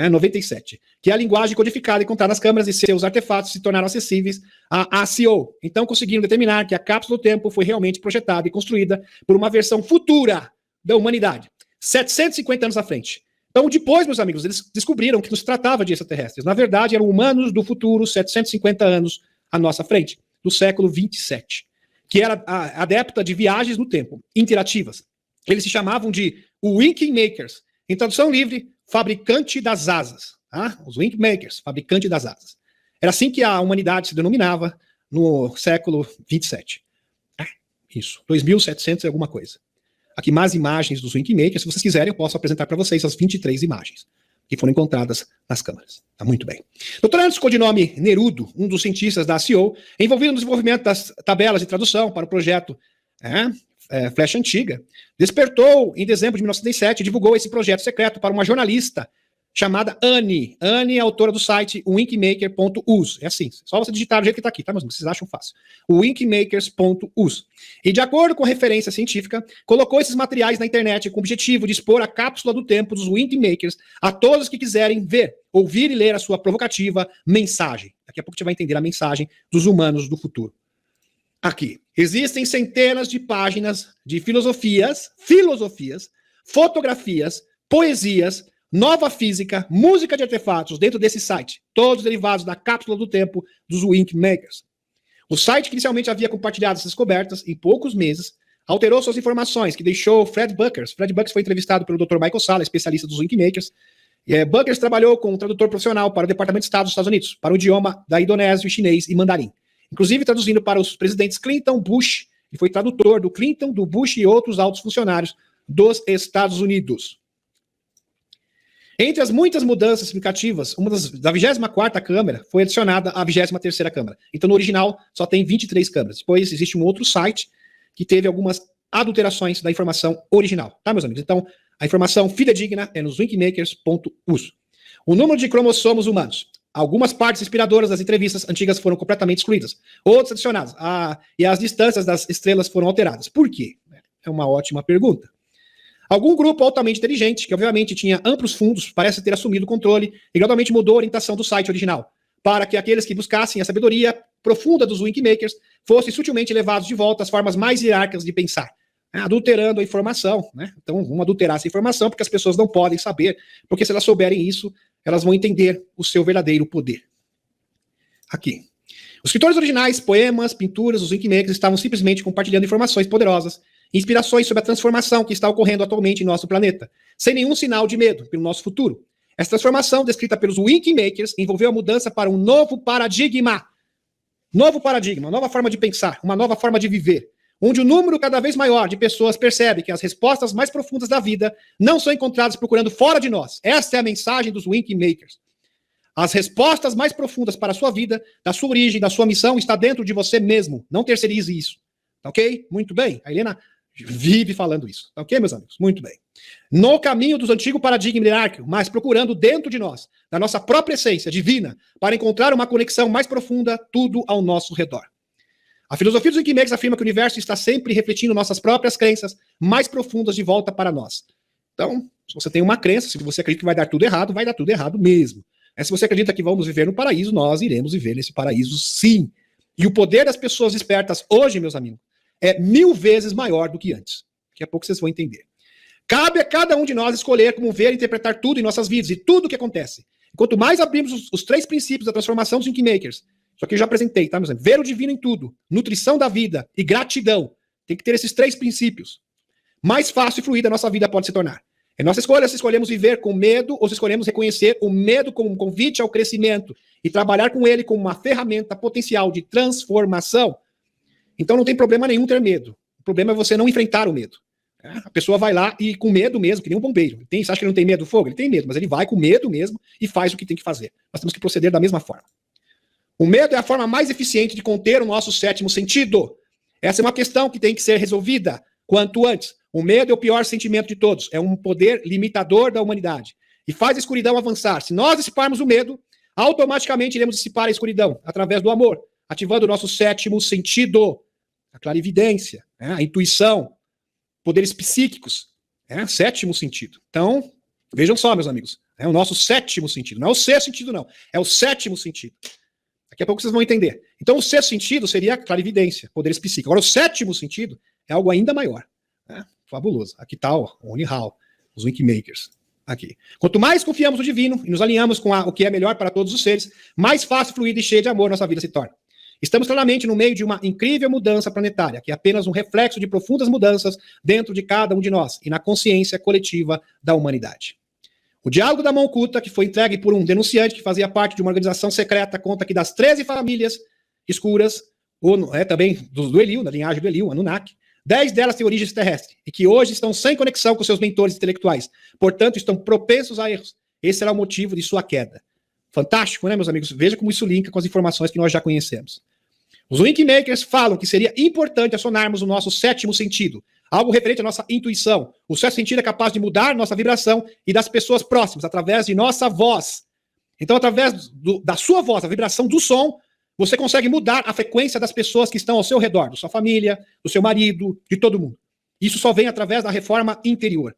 97, que a linguagem codificada encontrada nas câmaras e seus artefatos se tornaram acessíveis à ACO. Então conseguiram determinar que a cápsula do tempo foi realmente projetada e construída por uma versão futura da humanidade, 750 anos à frente. Então depois, meus amigos, eles descobriram que não se tratava de extraterrestres. Na verdade, eram humanos do futuro, 750 anos à nossa frente, do século 27, que era adepta de viagens no tempo, interativas. Eles se chamavam de Winkmakers. Em tradução livre, fabricante das asas. Tá? Os Winkmakers, fabricante das asas. Era assim que a humanidade se denominava no século 27. Isso, 2700 e alguma coisa. Aqui mais imagens dos Winkmakers. Se vocês quiserem, eu posso apresentar para vocês as 23 imagens que foram encontradas nas câmaras. Tá muito bem. Dr. Anderson, codinome Nerudo, um dos cientistas da ACO, envolvido no desenvolvimento das tabelas de tradução para o projeto Flecha Antiga, despertou em dezembro de 1977 e divulgou esse projeto secreto para uma jornalista chamada Anne. Anne é autora do site winkmaker.us. É assim, só você digitar do jeito que está aqui, tá, mas vocês acham fácil. Winkmakers.us. E de acordo com referência científica, colocou esses materiais na internet com o objetivo de expor a cápsula do tempo dos Winkmakers a todos que quiserem ver, ouvir e ler a sua provocativa mensagem. Daqui a pouco você vai entender a mensagem dos humanos do futuro. Aqui, existem centenas de páginas de filosofias, fotografias, poesias, nova física, música de artefatos dentro desse site, todos derivados da cápsula do tempo dos Winkmakers. O site que inicialmente havia compartilhado essas descobertas, em poucos meses, alterou suas informações, que deixou Fred Buckers. Fred Buckers foi entrevistado pelo Dr. Michael Salla, especialista dos Winkmakers. Buckers trabalhou como tradutor profissional para o Departamento de Estado dos Estados Unidos, para o idioma da Indonésia, chinês e mandarim. Inclusive traduzindo para os presidentes Clinton, Bush, e foi tradutor do Clinton, do Bush e outros altos funcionários dos Estados Unidos. Entre as muitas mudanças significativas, da 24ª câmara foi adicionada a 23ª câmara. Então, no original, só tem 23 câmaras. Depois, existe um outro site que teve algumas adulterações da informação original. Tá, meus amigos? Então, a informação fidedigna é nos winkmakers.us. O número de cromossomos humanos. Algumas partes inspiradoras das entrevistas antigas foram completamente excluídas. Outras adicionadas. E as distâncias das estrelas foram alteradas. Por quê? É uma ótima pergunta. Algum grupo altamente inteligente, que obviamente tinha amplos fundos, parece ter assumido o controle e gradualmente mudou a orientação do site original, para que aqueles que buscassem a sabedoria profunda dos Winkmakers fossem sutilmente levados de volta às formas mais hierárquicas de pensar, adulterando a informação. Né? Então, vamos adulterar essa informação, porque as pessoas não podem saber, porque se elas souberem isso, elas vão entender o seu verdadeiro poder. Aqui. Os escritores originais, poemas, pinturas, os Winkmakers estavam simplesmente compartilhando informações poderosas, inspirações sobre a transformação que está ocorrendo atualmente em nosso planeta, sem nenhum sinal de medo pelo nosso futuro. Essa transformação, descrita pelos Winkmakers, envolveu a mudança para um novo paradigma. Novo paradigma, uma nova forma de pensar, uma nova forma de viver. onde o número cada vez maior de pessoas percebe que as respostas mais profundas da vida não são encontradas procurando fora de nós. Essa é a mensagem dos Wink Makers. As respostas mais profundas para a sua vida, da sua origem, da sua missão, está dentro de você mesmo. Não terceirize isso. Tá ok? Muito bem. A Helena vive falando isso. Tá ok, meus amigos? Muito bem. No caminho dos antigos paradigmas hierárquicos, mas procurando dentro de nós, da nossa própria essência divina, para encontrar uma conexão mais profunda, tudo ao nosso redor. A filosofia dos Wink Makers afirma que o universo está sempre refletindo nossas próprias crenças mais profundas de volta para nós. Então, se você tem uma crença, se você acredita que vai dar tudo errado, vai dar tudo errado mesmo. Se você acredita que vamos viver no paraíso, nós iremos viver nesse paraíso sim. E o poder das pessoas espertas hoje, meus amigos, é 1000 vezes maior do que antes. Daqui a pouco vocês vão entender. Cabe a cada um de nós escolher como ver e interpretar tudo em nossas vidas e tudo o que acontece. Quanto mais abrimos os 3 princípios da transformação dos Wink Makers, isso aqui eu já apresentei, tá, meus amigos? Ver o divino em tudo, nutrição da vida e gratidão. Tem que ter esses 3 princípios. Mais fácil e fluida a nossa vida pode se tornar. É nossa escolha se escolhemos viver com medo ou se escolhemos reconhecer o medo como um convite ao crescimento e trabalhar com ele como uma ferramenta potencial de transformação. Então não tem problema nenhum ter medo. O problema é você não enfrentar o medo. A pessoa vai lá e com medo mesmo, que nem um bombeiro. Você acha que ele não tem medo do fogo? Ele tem medo, mas ele vai com medo mesmo e faz o que tem que fazer. Nós temos que proceder da mesma forma. O medo é a forma mais eficiente de conter o nosso 7º sentido. Essa é uma questão que tem que ser resolvida quanto antes. O medo é o pior sentimento de todos. É um poder limitador da humanidade. E faz a escuridão avançar. Se nós dissiparmos o medo, automaticamente iremos dissipar a escuridão através do amor, ativando o nosso 7º sentido. A clarividência, a intuição, poderes psíquicos. 7º sentido. Então, vejam só, meus amigos. É o nosso 7º sentido. Não é o 6º sentido, não. É o 7º sentido. Daqui a pouco vocês vão entender. Então, o 6º sentido seria a clarividência, poderes psíquicos. Agora, o 7º sentido é algo ainda maior. Fabuloso. Aqui está o Oni Hall, os Wink Makers. Aqui. Quanto mais confiamos no divino e nos alinhamos com o que é melhor para todos os seres, mais fácil, fluida e cheia de amor nossa vida se torna. Estamos claramente no meio de uma incrível mudança planetária, que é apenas um reflexo de profundas mudanças dentro de cada um de nós e na consciência coletiva da humanidade. O diálogo da mão oculta, que foi entregue por um denunciante que fazia parte de uma organização secreta, conta que das 13 famílias escuras, também do Eliu, da linhagem do Eliu, Anunnaki, 10 delas têm origens terrestres e que hoje estão sem conexão com seus mentores intelectuais. Portanto, estão propensos a erros. Esse será o motivo de sua queda. Fantástico, né, meus amigos? Veja como isso linka com as informações que nós já conhecemos. Os Wink Makers falam que seria importante acionarmos o nosso 7º sentido, algo referente à nossa intuição. O 7º sentido é capaz de mudar nossa vibração e das pessoas próximas, através de nossa voz. Então, através da sua voz, a vibração do som, você consegue mudar a frequência das pessoas que estão ao seu redor, da sua família, do seu marido, de todo mundo. Isso só vem através da reforma interior.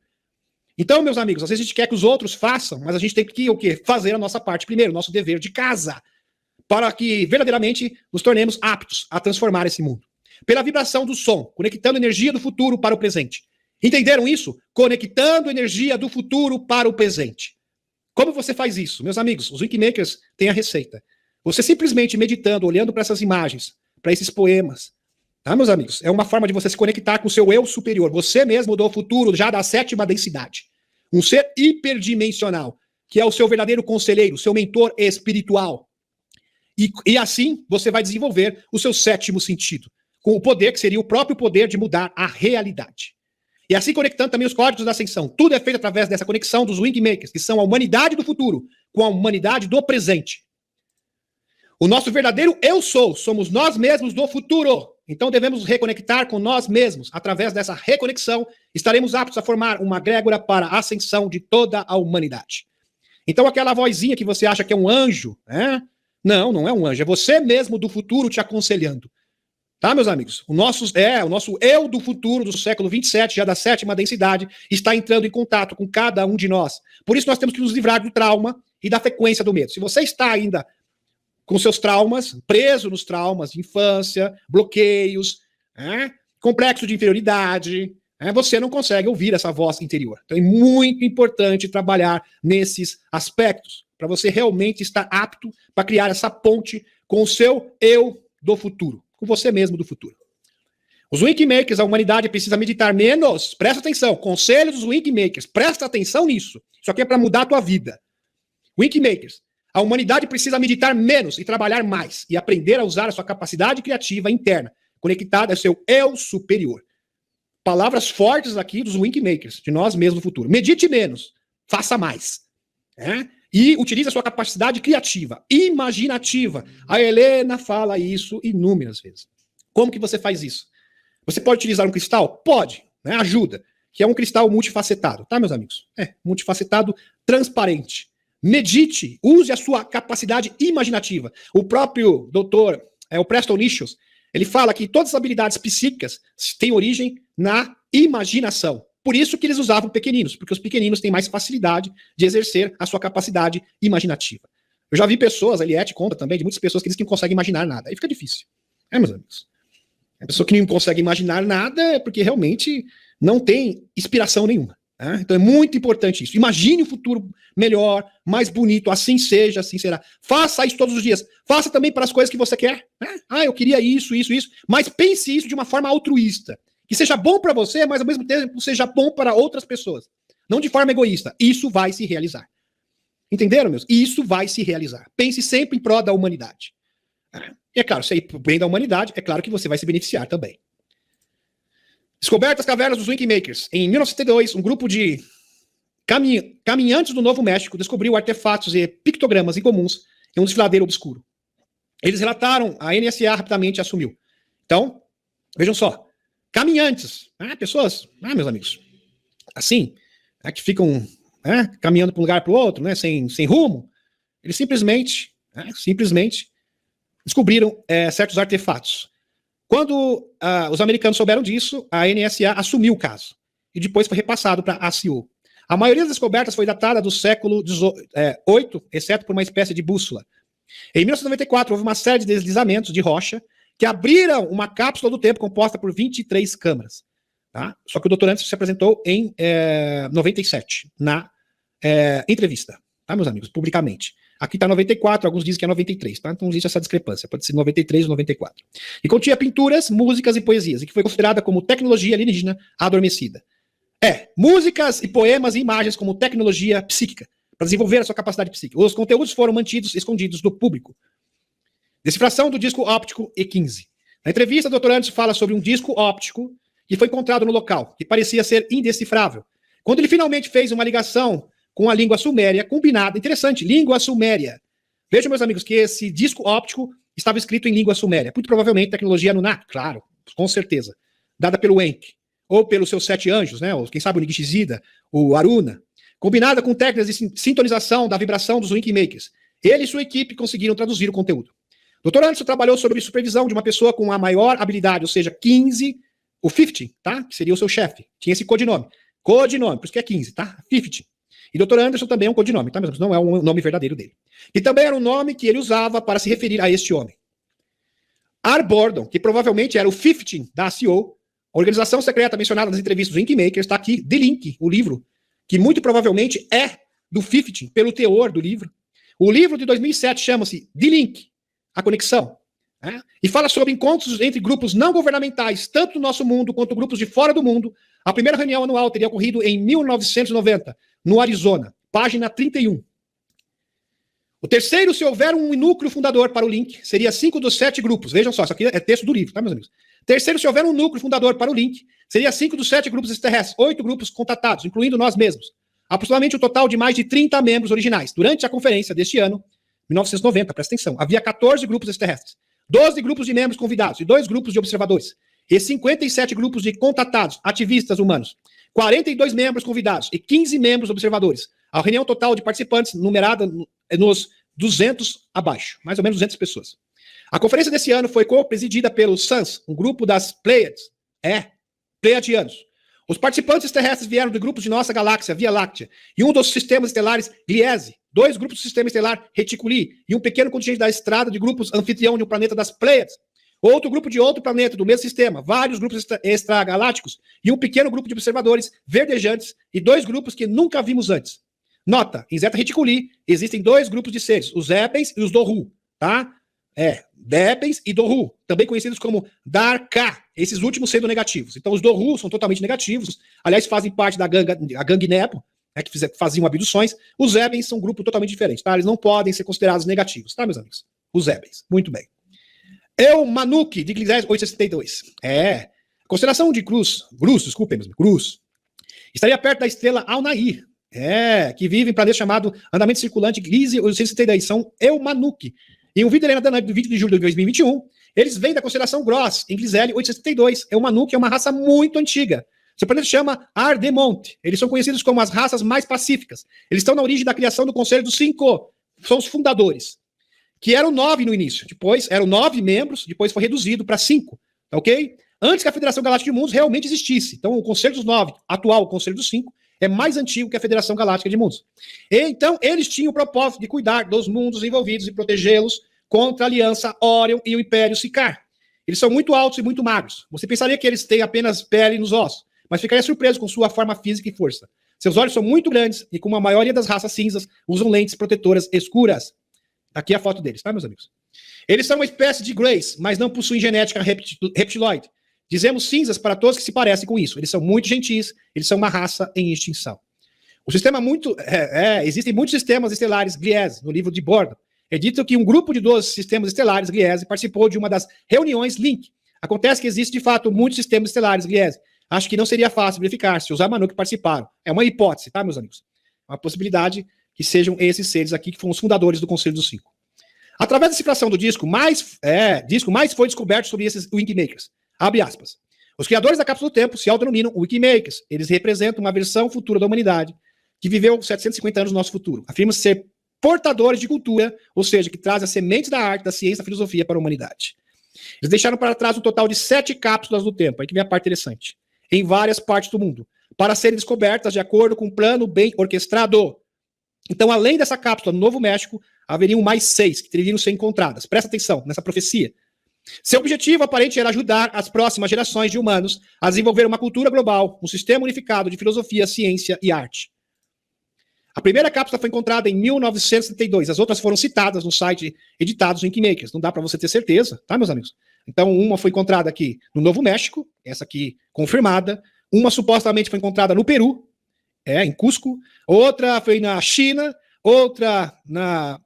Então, meus amigos, às vezes a gente quer que os outros façam, mas a gente tem que o quê? Fazer a nossa parte primeiro, o nosso dever de casa, para que verdadeiramente nos tornemos aptos a transformar esse mundo. Pela vibração do som, conectando energia do futuro para o presente. Entenderam isso? Conectando energia do futuro para o presente. Como você faz isso? Meus amigos, os Wink Makers têm a receita. Você simplesmente meditando, olhando para essas imagens, para esses poemas, tá, meus amigos? É uma forma de você se conectar com o seu eu superior. Você mesmo do futuro, já da 7ª densidade. Um ser hiperdimensional, que é o seu verdadeiro conselheiro, o seu mentor espiritual. E assim você vai desenvolver o seu 7º sentido, com o poder que seria o próprio poder de mudar a realidade. E assim conectando também os códigos da ascensão. Tudo é feito através dessa conexão dos Wink Makers, que são a humanidade do futuro com a humanidade do presente. O nosso verdadeiro eu sou, somos nós mesmos do futuro. Então devemos nos reconectar com nós mesmos. Através dessa reconexão, estaremos aptos a formar uma egrégora para a ascensão de toda a humanidade. Então aquela vozinha que você acha que é um anjo, não é um anjo, é você mesmo do futuro te aconselhando. Tá, meus amigos? O nosso eu do futuro, do século 27, já da 7ª densidade, está entrando em contato com cada um de nós. Por isso nós temos que nos livrar do trauma e da frequência do medo. Se você está ainda com seus traumas, preso nos traumas de infância, bloqueios, complexo de inferioridade, você não consegue ouvir essa voz interior. Então é muito importante trabalhar nesses aspectos, para você realmente estar apto para criar essa ponte com o seu eu do futuro, com você mesmo do futuro. Os Wink Makers, a humanidade precisa meditar menos. Presta atenção, conselhos dos Wink Makers, presta atenção nisso. Isso aqui é para mudar a tua vida. Wink Makers, a humanidade precisa meditar menos e trabalhar mais, e aprender a usar a sua capacidade criativa interna, conectada ao seu eu superior. Palavras fortes aqui dos Winkmakers, de nós mesmos no futuro. Medite menos, faça mais. E utilize a sua capacidade criativa, imaginativa. A Helena fala isso inúmeras vezes. Como que você faz isso? Você pode utilizar um cristal? Pode, né? Ajuda. Que é um cristal multifacetado, tá, meus amigos? Multifacetado, transparente. Medite, use a sua capacidade imaginativa. O próprio doutor, o Preston Nichols, ele fala que todas as habilidades psíquicas têm origem na imaginação. Por isso que eles usavam pequeninos, porque os pequeninos têm mais facilidade de exercer a sua capacidade imaginativa. Eu já vi pessoas, a Eliette conta também, de muitas pessoas que dizem que não conseguem imaginar nada. Aí fica difícil. Meus amigos? A pessoa que não consegue imaginar nada é porque realmente não tem inspiração nenhuma. Né? Então é muito importante isso. Imagine um futuro melhor, mais bonito, assim seja, assim será. Faça isso todos os dias. Faça também para as coisas que você quer. Né? Eu queria isso, mas pense isso de uma forma altruísta. Que seja bom para você, mas ao mesmo tempo seja bom para outras pessoas. Não de forma egoísta. Isso vai se realizar. Entenderam, meus? Isso vai se realizar. Pense sempre em prol da humanidade. E é claro, se é pro bem da humanidade, é claro que você vai se beneficiar também. Descobertas as cavernas dos Winkmakers. Em 1972, um grupo de caminhantes do Novo México descobriu artefatos e pictogramas incomuns em um desfiladeiro obscuro. Eles relataram, a NSA rapidamente assumiu. Então, vejam só. Caminhantes, pessoas, meus amigos, assim, que ficam caminhando para um lugar para o outro, sem rumo, eles simplesmente descobriram certos artefatos. Quando os americanos souberam disso, a NSA assumiu o caso e depois foi repassado para a ACO. A maioria das descobertas foi datada do século XVIII, exceto por uma espécie de bússola. Em 1994, houve uma série de deslizamentos de rocha que abriram uma cápsula do tempo composta por 23 câmaras. Tá? Só que o Dr. Anderson se apresentou em 97, na entrevista, tá, meus amigos, publicamente. Aqui está 94, alguns dizem que é 93, tá? Então existe essa discrepância, pode ser 93 ou 94. E continha pinturas, músicas e poesias, e que foi considerada como tecnologia alienígena adormecida. Músicas e poemas e imagens como tecnologia psíquica, para desenvolver a sua capacidade psíquica. Os conteúdos foram mantidos escondidos do público. Decifração do disco óptico E15. Na entrevista, o Dr. Anderson fala sobre um disco óptico que foi encontrado no local, que parecia ser indecifrável. Quando ele finalmente fez uma ligação com a língua suméria combinada, interessante, língua suméria. Vejam, meus amigos, que esse disco óptico estava escrito em língua suméria. Muito provavelmente tecnologia Anunnaki, claro, com certeza. Dada pelo Enki, ou pelos seus 7 anjos, né? Ou quem sabe o Nigishizida, o Aruna. Combinada com técnicas de sintonização da vibração dos Winkmakers. Ele e sua equipe conseguiram traduzir o conteúdo. Dr. Anderson trabalhou sob supervisão de uma pessoa com a maior habilidade, ou seja, 15, o 50, tá? Que seria o seu chefe. Tinha esse codinome. Codinome, por isso que é 15, tá? 50. E Dr. Anderson também é um codinome, tá? Mas não é o nome verdadeiro dele. E também era um nome que ele usava para se referir a este homem. Arbordon, que provavelmente era o 50 da ACO, a organização secreta mencionada nas entrevistas do Winkmakers, está aqui, The Link, o livro, que muito provavelmente é do 50, pelo teor do livro. O livro de 2007 chama-se The Link, a conexão. E fala sobre encontros entre grupos não governamentais, tanto do nosso mundo quanto grupos de fora do mundo. A primeira reunião anual teria ocorrido em 1990, no Arizona, página 31. O terceiro, se houver um núcleo fundador para o link, seria 5 dos 7 grupos. Vejam só, isso aqui é texto do livro, tá, meus amigos? Terceiro, se houver um núcleo fundador para o link, seria 5 dos 7 grupos extraterrestres, 8 grupos contatados, incluindo nós mesmos. Aproximadamente um total de mais de 30 membros originais. Durante a conferência deste ano, 1990, presta atenção, havia 14 grupos extraterrestres, 12 grupos de membros convidados e 2 grupos de observadores, e 57 grupos de contatados, ativistas humanos, 42 membros convidados e 15 membros observadores. A reunião total de participantes numerada nos 200 abaixo, mais ou menos 200 pessoas. A conferência desse ano foi co-presidida pelo SANS, um grupo das Pleiades, Pleiadianos. Os participantes terrestres vieram de grupos de nossa galáxia, Via Láctea, e um dos sistemas estelares Gliese, 2 grupos do sistema estelar Reticuli, e um pequeno contingente da estrada de grupos anfitrião de um planeta das Pleiades. Outro grupo de outro planeta do mesmo sistema, vários grupos extragalácticos, e um pequeno grupo de observadores verdejantes, e 2 grupos que nunca vimos antes. Nota, em Zeta Reticuli existem 2 grupos de seres, os Ebens e os Doru, tá? Ebens e Doru, também conhecidos como Darka, esses últimos sendo negativos. Então os Doru são totalmente negativos, aliás fazem parte da gangue Nepo, que faziam abduções. Os Ebens são um grupo totalmente diferente, tá? Eles não podem ser considerados negativos, tá, meus amigos? Os Ebens, muito bem. Eumanuque, de Gliese 862. A constelação de Cruz, estaria perto da estrela Alnair, que vive em planeta chamado Andamento Circulante Gliese 862, são Eumanuque. Em um vídeo da Helena do 20 de julho de 2021, eles vêm da constelação Gross, em Gliese 862. Eumanuque é uma raça muito antiga. Seu planeta chama Ardemont. Eles são conhecidos como as raças mais pacíficas. Eles estão na origem da criação do Conselho dos Cinco. São os fundadores. Que eram 9 no início. Depois eram 9 membros, depois foi reduzido para 5. Tá ok? Antes que a Federação Galáctica de Mundos realmente existisse. Então, o Conselho dos 9, atual Conselho dos 5, é mais antigo que a Federação Galáctica de Mundos. E, então, eles tinham o propósito de cuidar dos mundos envolvidos e protegê-los contra a Aliança Orion e o Império Sikaar. Eles são muito altos e muito magros. Você pensaria que eles têm apenas pele nos ossos, mas ficaria surpreso com sua forma física e força. Seus olhos são muito grandes e, como a maioria das raças cinzas, usam lentes protetoras escuras. Aqui é a foto deles, tá, meus amigos? Eles são uma espécie de Greys, mas não possuem genética reptiloide. Dizemos cinzas para todos que se parecem com isso. Eles são muito gentis, eles são uma raça em extinção. O sistema existem muitos sistemas estelares Gliese, no livro de Borda. É dito que um grupo de 12 sistemas estelares Gliese participou de uma das reuniões Link. Acontece que existe, de fato, muitos sistemas estelares Gliese. Acho que não seria fácil verificar se os Eumanuque participaram. É uma hipótese, tá, meus amigos? Uma possibilidade que sejam esses seres aqui que foram os fundadores do Conselho dos Cinco. Através da cifração do disco, mais foi descoberto sobre esses Wikimakers. Abre aspas. Os criadores da Cápsula do Tempo se autodenominam Wikimakers. Eles representam uma versão futura da humanidade que viveu 750 anos no nosso futuro. Afirma ser portadores de cultura, ou seja, que trazem as sementes da arte, da ciência, da filosofia para a humanidade. Eles deixaram para trás um total de 7 cápsulas do tempo, aí que vem a parte interessante, em várias partes do mundo, para serem descobertas de acordo com um plano bem orquestrado. Então, além dessa cápsula no Novo México, haveriam mais 6 que deveriam ser encontradas. Presta atenção nessa profecia. Seu objetivo aparente era ajudar as próximas gerações de humanos a desenvolver uma cultura global, um sistema unificado de filosofia, ciência e arte. A primeira cápsula foi encontrada em 1972. As outras foram citadas no site editados no Wikimakers. Não dá para você ter certeza, tá, meus amigos? Então, uma foi encontrada aqui no Novo México, essa aqui confirmada. Uma supostamente foi encontrada no Peru, em Cusco. Outra foi na China. Outra na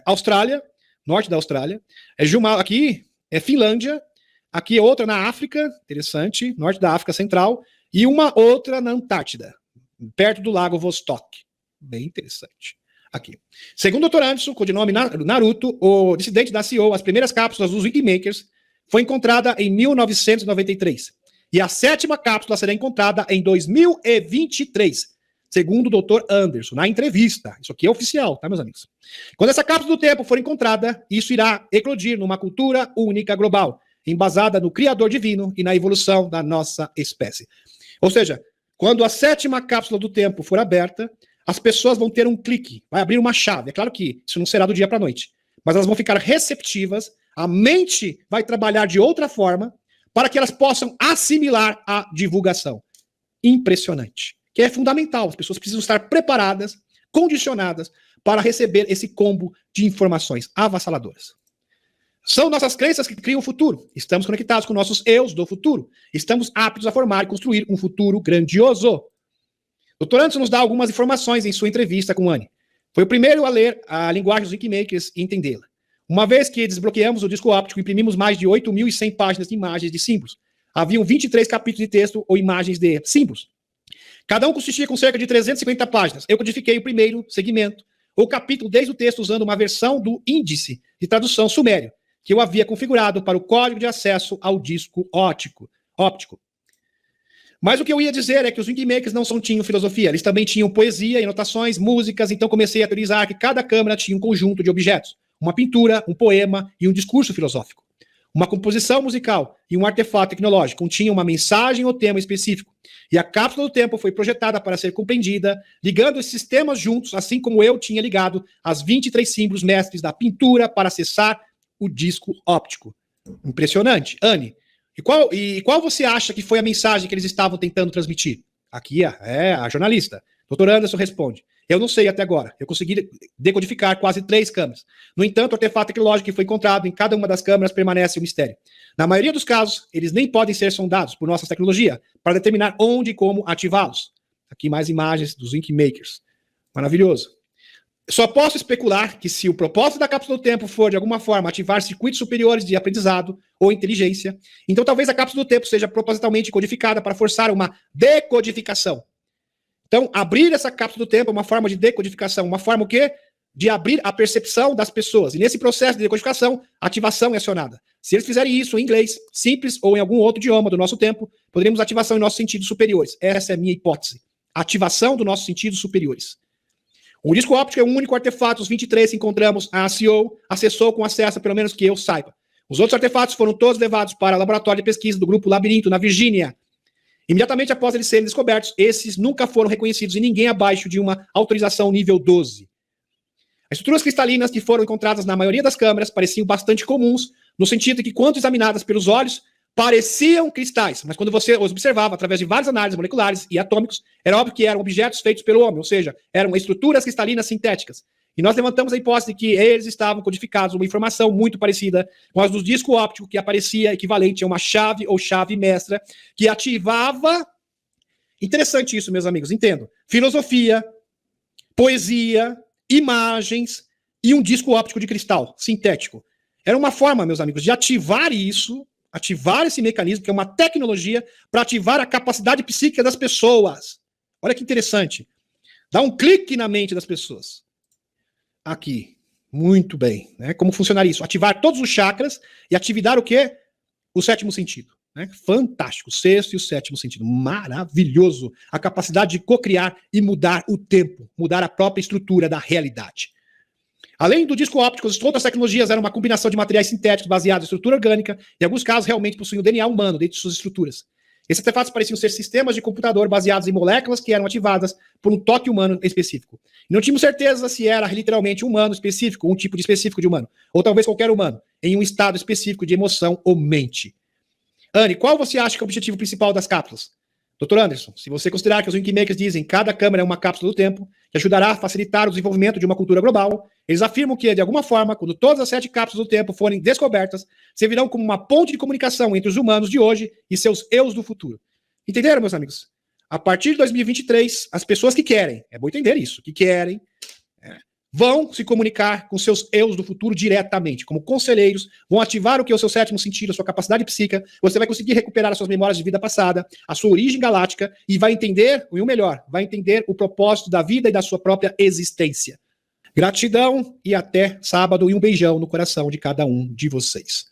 Austrália, norte da Austrália. Aqui é Finlândia. Aqui é outra na África, interessante, norte da África Central. E uma outra na Antártida, perto do lago Vostok. Bem interessante. Aqui. Segundo o Dr. Anderson, codinome Naruto, o dissidente da CEO, as primeiras cápsulas dos Wikimakers foi encontrada em 1993. E a 7ª cápsula será encontrada em 2023, segundo o Dr. Anderson, na entrevista. Isso aqui é oficial, tá, meus amigos? Quando essa cápsula do tempo for encontrada, isso irá eclodir numa cultura única global, embasada no Criador Divino e na evolução da nossa espécie. Ou seja, quando a 7ª cápsula do tempo for aberta, as pessoas vão ter um clique, vai abrir uma chave. É claro que isso não será do dia para a noite, mas elas vão ficar receptivas, a mente vai trabalhar de outra forma para que elas possam assimilar a divulgação. Impressionante. Que é fundamental, as pessoas precisam estar preparadas, condicionadas para receber esse combo de informações avassaladoras. São nossas crenças que criam o futuro. Estamos conectados com nossos eus do futuro. Estamos aptos a formar e construir um futuro grandioso. Dr. Anderson nos dá algumas informações em sua entrevista com Anne. Foi o primeiro a ler a linguagem dos Wikimakers e entendê-la. Uma vez que desbloqueamos o disco óptico, imprimimos mais de 8.100 páginas de imagens de símbolos. Haviam 23 capítulos de texto ou imagens de símbolos. Cada um consistia com cerca de 350 páginas. Eu codifiquei o primeiro segmento, ou capítulo, desde o texto, usando uma versão do índice de tradução sumério, que eu havia configurado para o código de acesso ao disco óptico. Mas o que eu ia dizer é que os Wikimakers não só tinham filosofia, eles também tinham poesia, anotações, músicas, então comecei a teorizar que cada câmara tinha um conjunto de objetos, uma pintura, um poema e um discurso filosófico. Uma composição musical e um artefato tecnológico continham uma mensagem ou tema específico. E a cápsula do tempo foi projetada para ser compreendida, ligando esses sistemas juntos, assim como eu tinha ligado as 23 símbolos mestres da pintura para acessar o disco óptico. Impressionante. Anne, e qual você acha que foi a mensagem que eles estavam tentando transmitir? Aqui é a jornalista. Dr. Anderson responde. Eu não sei até agora. Eu consegui decodificar quase 3 câmeras. No entanto, o artefato tecnológico que foi encontrado em cada uma das câmeras permanece um mistério. Na maioria dos casos, eles nem podem ser sondados por nossa tecnologia para determinar onde e como ativá-los. Aqui mais imagens dos Wikimakers. Maravilhoso. Só posso especular que se o propósito da cápsula do tempo for, de alguma forma, ativar circuitos superiores de aprendizado ou inteligência, então talvez a cápsula do tempo seja propositalmente codificada para forçar uma decodificação. Então, abrir essa cápsula do tempo é uma forma de decodificação, uma forma o quê? De abrir a percepção das pessoas. E nesse processo de decodificação, ativação é acionada. Se eles fizerem isso em inglês, simples, ou em algum outro idioma do nosso tempo, poderíamos ativação em nossos sentidos superiores. Essa é a minha hipótese. Ativação dos nossos sentidos superiores. O disco óptico é o único artefato dos 23 que encontramos a CEO acessou com acesso, pelo menos que eu saiba. Os outros artefatos foram todos levados para o laboratório de pesquisa do Grupo Labirinto, na Virgínia. Imediatamente após eles serem descobertos, esses nunca foram reconhecidos em ninguém abaixo de uma autorização nível 12. As estruturas cristalinas que foram encontradas na maioria das câmeras pareciam bastante comuns, no sentido de que, quando examinadas pelos olhos, pareciam cristais, mas quando você os observava através de várias análises moleculares e atômicos, era óbvio que eram objetos feitos pelo homem, ou seja, eram estruturas cristalinas sintéticas. E nós levantamos a hipótese de que eles estavam codificados uma informação muito parecida com as do disco óptico, que aparecia equivalente a uma chave ou chave mestra, que ativava... Interessante isso, meus amigos, entendo. Filosofia, poesia, imagens e um disco óptico de cristal sintético. Era uma forma, meus amigos, de ativar isso, ativar esse mecanismo, que é uma tecnologia para ativar a capacidade psíquica das pessoas. Olha que interessante. Dá um clique na mente das pessoas. Aqui. Muito bem. Né? Como funcionaria isso? Ativar todos os chakras e ativar o quê? O sétimo sentido. Né? Fantástico. O sexto e o sétimo sentido. Maravilhoso. A capacidade de cocriar e mudar o tempo. Mudar a própria estrutura da realidade. Além do disco óptico, as outras tecnologias eram uma combinação de materiais sintéticos baseados em estrutura orgânica, e em alguns casos realmente possuíam o DNA humano dentro de suas estruturas. Esses artefatos pareciam ser sistemas de computador baseados em moléculas que eram ativadas por um toque humano específico. E não tínhamos certeza se era literalmente humano específico, um tipo de específico de humano, ou talvez qualquer humano, em um estado específico de emoção ou mente. Anne, qual você acha que é o objetivo principal das cápsulas? Dr. Anderson, se você considerar que os Wikimakers dizem que cada câmera é uma cápsula do tempo, que ajudará a facilitar o desenvolvimento de uma cultura global, eles afirmam que, de alguma forma, quando todas as 7 cápsulas do tempo forem descobertas, servirão como uma ponte de comunicação entre os humanos de hoje e seus eus do futuro. Entenderam, meus amigos? A partir de 2023, as pessoas que querem, é bom entender isso, que querem, vão se comunicar com seus eus do futuro diretamente, como conselheiros, vão ativar o que é o seu sétimo sentido, a sua capacidade psíquica, você vai conseguir recuperar as suas memórias de vida passada, a sua origem galáctica, e vai entender, e o melhor, vai entender o propósito da vida e da sua própria existência. Gratidão e até sábado, e um beijão no coração de cada um de vocês.